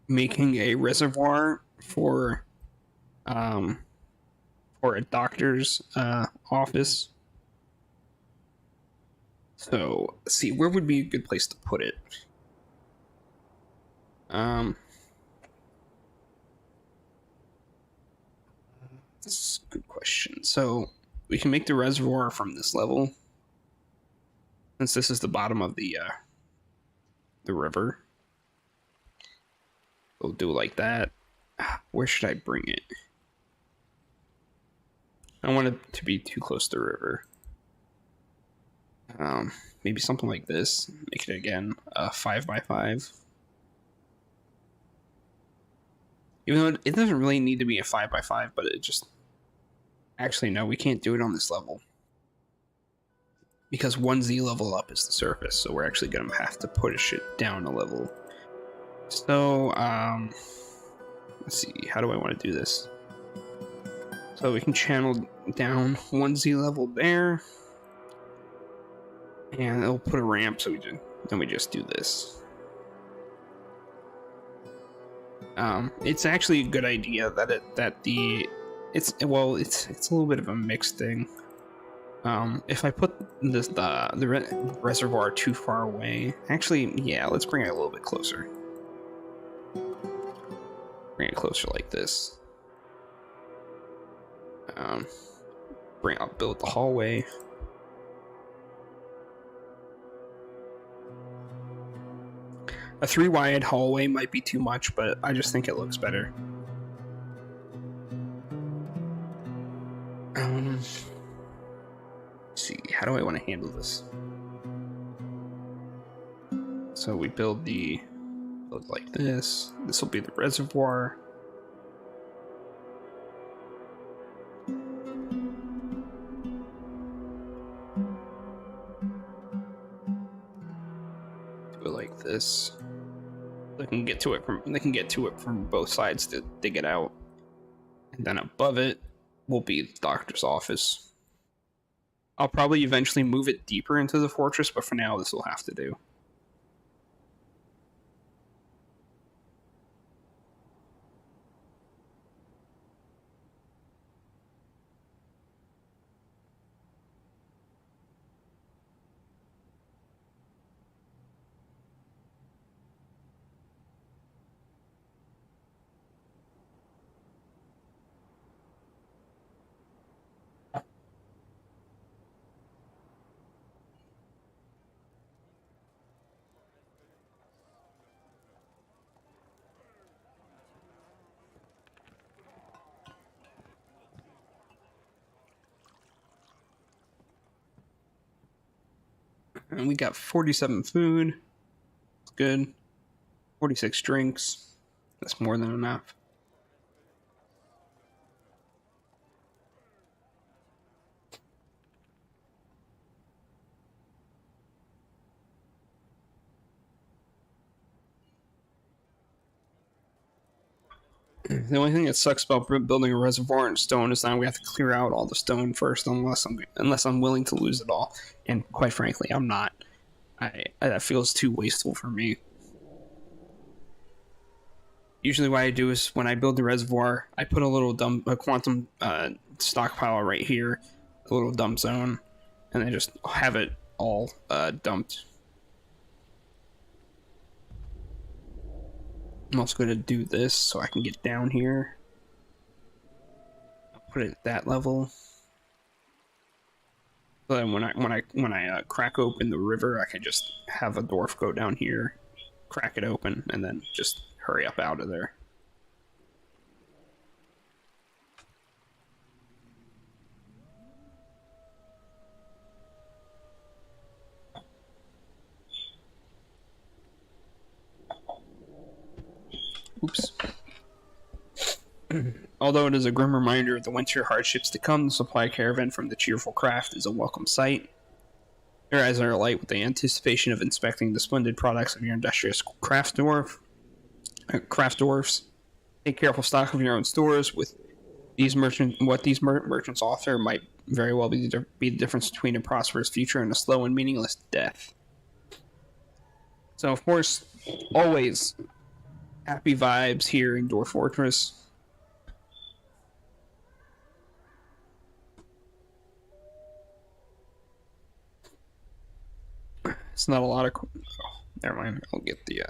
making a reservoir um, for a doctor's office. So, let's see, where would be a good place to put it? That's a good question. So, we can make the reservoir from this level, since this is the bottom of the river. We'll do it like that. Where should I bring it? I don't want it to be too close to the river. Maybe something like this. Make it again 5x5. Even though it doesn't really need to be a 5x5, but it just... Actually, no, we can't do it on this level. Because 1Z level up is the surface, so we're actually going to have to push it down a level. So, let's see, how do I want to do this? So we can channel down 1Z level there. And it'll put a ramp, so then we just do this. It's actually a good idea it's a little bit of a mixed thing. If I put the reservoir too far away, actually, yeah, let's bring it a little bit closer. Bring it closer like this. Build the hallway. A 3 wide hallway might be too much, but I just think it looks better. Let's see, how do I want to handle this? So we build like this. This will be the reservoir. Do it like this. They can get to it from both sides to dig it out. And then above it will be the doctor's office. I'll probably eventually move it deeper into the fortress, but for now this will have to do. And we got 47 food. That's good. 46 drinks. That's more than enough. The only thing that sucks about building a reservoir in stone is that we have to clear out all the stone first, unless I'm willing to lose it all. And quite frankly, I'm not. That feels too wasteful for me. Usually, what I do is when I build the reservoir, I put a quantum stockpile right here, a little dump zone, and I just have it all dumped. I'm also going to do this so I can get down here. I'll put it at that level. So then when I crack open the river, I can just have a dwarf go down here, crack it open, and then just hurry up out of there. Oops. Although it is a grim reminder of the winter hardships to come, the supply caravan from the cheerful craft is a welcome sight. Your eyes are alight with the anticipation of inspecting the splendid products of your industrious craft dwarfs. Take careful stock of your own stores. With these merchants offer might very well be the difference between a prosperous future and a slow and meaningless death. So, of course, always happy vibes here in Dwarf Fortress. It's not a lot of... Oh, never mind. I'll get the...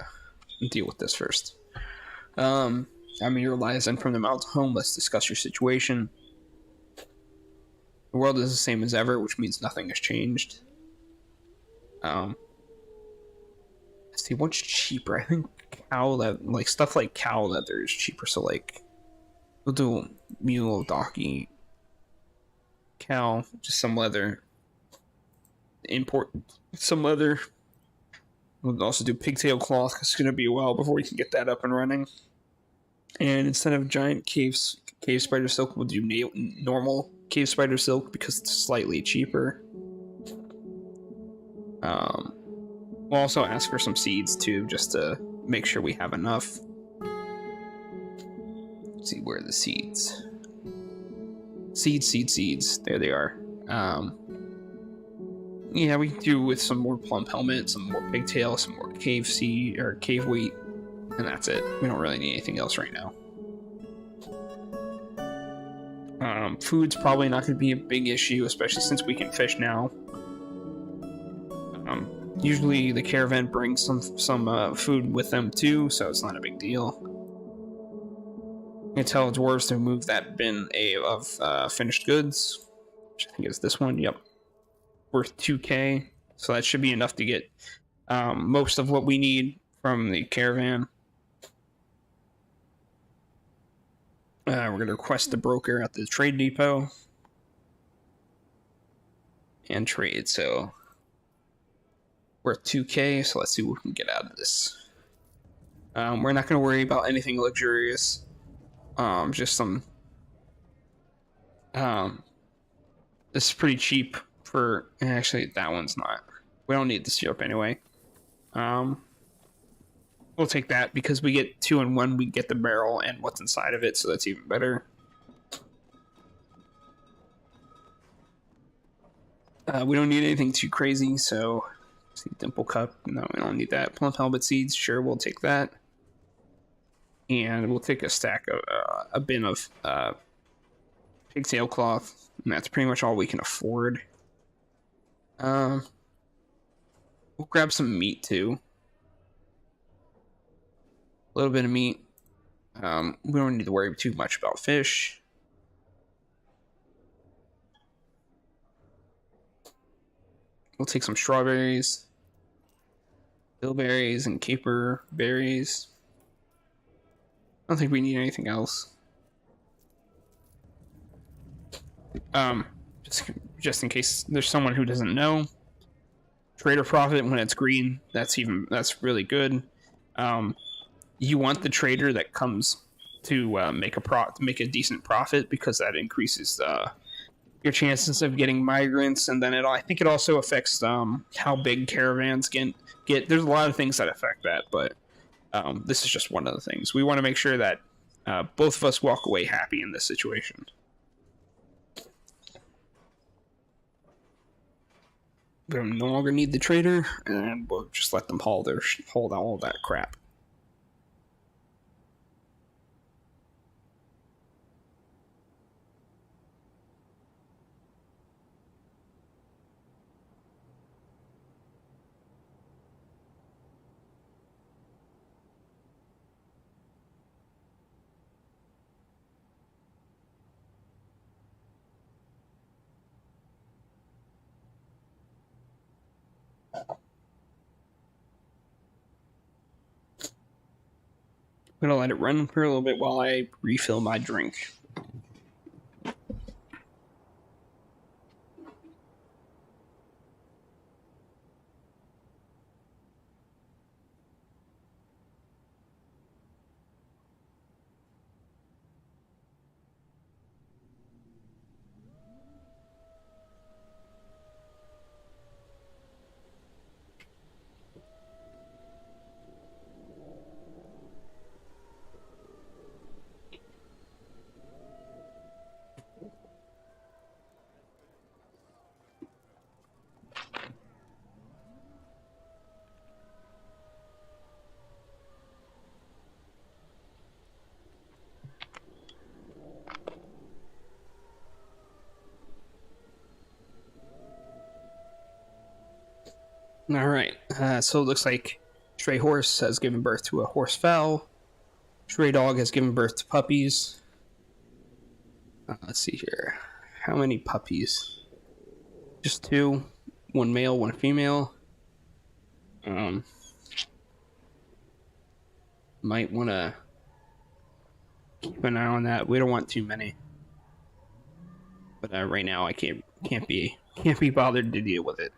deal with this first. I'm your liaison from the mountain home. Let's discuss your situation. The world is the same as ever, which means nothing has changed. Let's see, what's cheaper? I think cow leather, like stuff like cow leather is cheaper. So like, we'll do mule, donkey, cow, just some leather. Import some leather. We'll also do pigtail cloth because it's going to be a while before we can get that up and running. And instead of giant cave spider silk, we'll do normal cave spider silk because it's slightly cheaper. We'll also ask for some seeds too, just to make sure we have enough. Let's see, where are the seeds? Seeds. There they are. Yeah, we can do with some more plump helmet, some more pigtail, some more cave seed or cave wheat, and that's it. We don't really need anything else right now. Food's probably not going to be a big issue, especially since we can fish now. Usually the caravan brings some food with them too, so it's not a big deal. I can tell dwarves to move that bin of finished goods, which I think is this one. Yep, worth 2k, so that should be enough to get most of what we need from the caravan. We're going to request the broker at the trade depot and trade, so worth 2k, so let's see what we can get out of this. We're not going to worry about anything luxurious, just some... this is pretty cheap for... Actually, that one's not. We don't need the syrup anyway. We'll take that because we get 2 in 1. We get the barrel and what's inside of it, so that's even better. We don't need anything too crazy, so... See, dimple cup. No, we don't need that. Plump helmet seeds. Sure, we'll take that. And we'll take a stack of... a bin of pigtail cloth. And that's pretty much all we can afford. We'll grab some meat, too. A little bit of meat. We don't need to worry too much about fish. We'll take some strawberries, bilberries, and caper berries. I don't think we need anything else. Just in case there's someone who doesn't know, Trader profit when it's green. That's really good. You want the trader that comes to make a decent profit, because that increases your chances of getting migrants, and then I think it also affects how big caravans get. There's a lot of things that affect that, but this is just one of the things. We want to make sure that both of us walk away happy in this situation. We no longer need the trader, and we'll just let them haul all that crap. I'm gonna let it run for a little bit while I refill my drink. All right, so it looks like Stray Horse has given birth to a horse fowl. Stray Dog has given birth to puppies. Let's see here. How many puppies? Just 2. 1 male, 1 female. Might want to keep an eye on that. We don't want too many. But right now I can't be bothered to deal with it.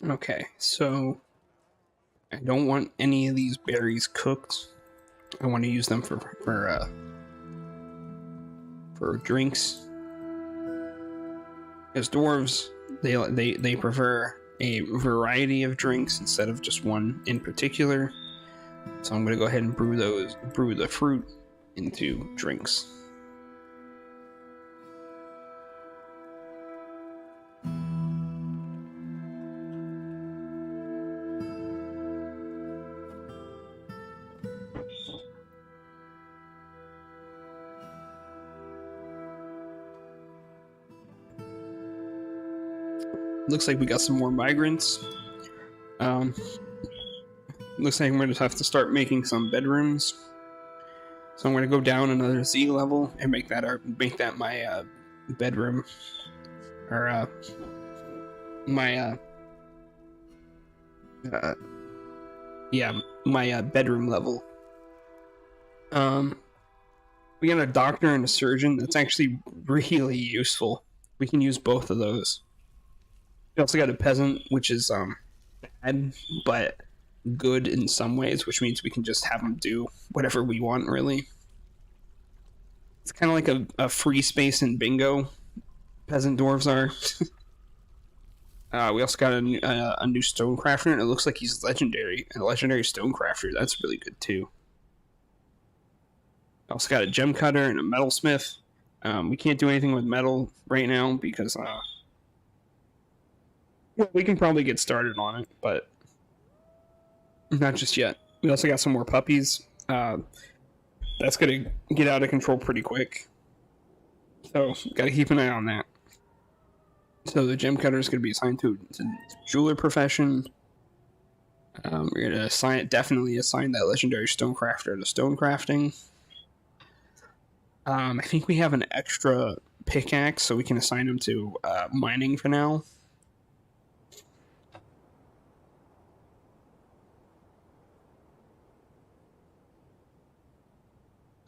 Okay, so I don't want any of these berries cooked. I want to use them for drinks. As dwarves, they prefer a variety of drinks instead of just one in particular. So I'm going to go ahead and brew the fruit into drinks. Looks like we got some more migrants. Looks like I'm going to have to start making some bedrooms. So I'm going to go down another Z level and make that my bedroom, or my bedroom level. We got a doctor and a surgeon. That's actually really useful. We can use both of those. We also got a peasant, which is bad, but good in some ways, which means we can just have them do whatever we want, really. It's kind of like a free space in bingo. Peasant dwarves are. We also got a new stonecrafter, and it looks like he's legendary. A legendary stonecrafter. That's really good, too. Also got a gem cutter and a metalsmith. We can't do anything with metal right now because we can probably get started on it, but not just yet. We also got some more puppies. that's gonna get out of control pretty quick. So gotta keep an eye on that. So the gem cutter is gonna be assigned to jeweler profession. We're gonna definitely assign that legendary stonecrafter to stone crafting. I think we have an extra pickaxe, so we can assign him to mining for now.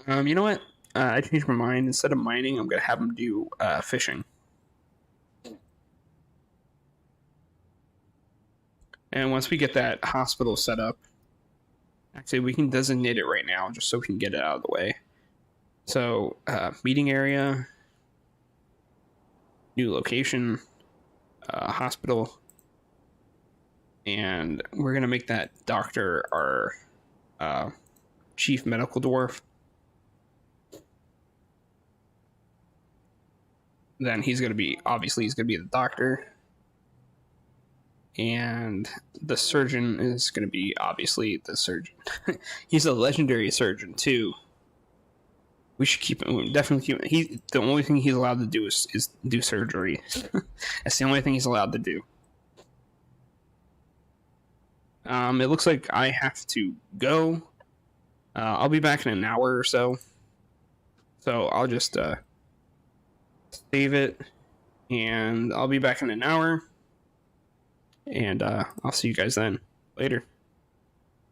You know what? I changed my mind. Instead of mining, I'm gonna have him do fishing. And once we get that hospital set up, actually, we can designate it right now just so we can get it out of the way. So, meeting area, new location, hospital, and we're going to make that doctor our chief medical dwarf. Then he's going to be, obviously, he's going to be the doctor. And the surgeon is going to be, obviously, the surgeon. He's a legendary surgeon, too. We should keep him. Definitely keep him. The only thing he's allowed to do is do surgery. That's the only thing he's allowed to do. It looks like I have to go. I'll be back in an hour or so. So I'll just save it. And I'll be back in an hour. And I'll see you guys then. Later.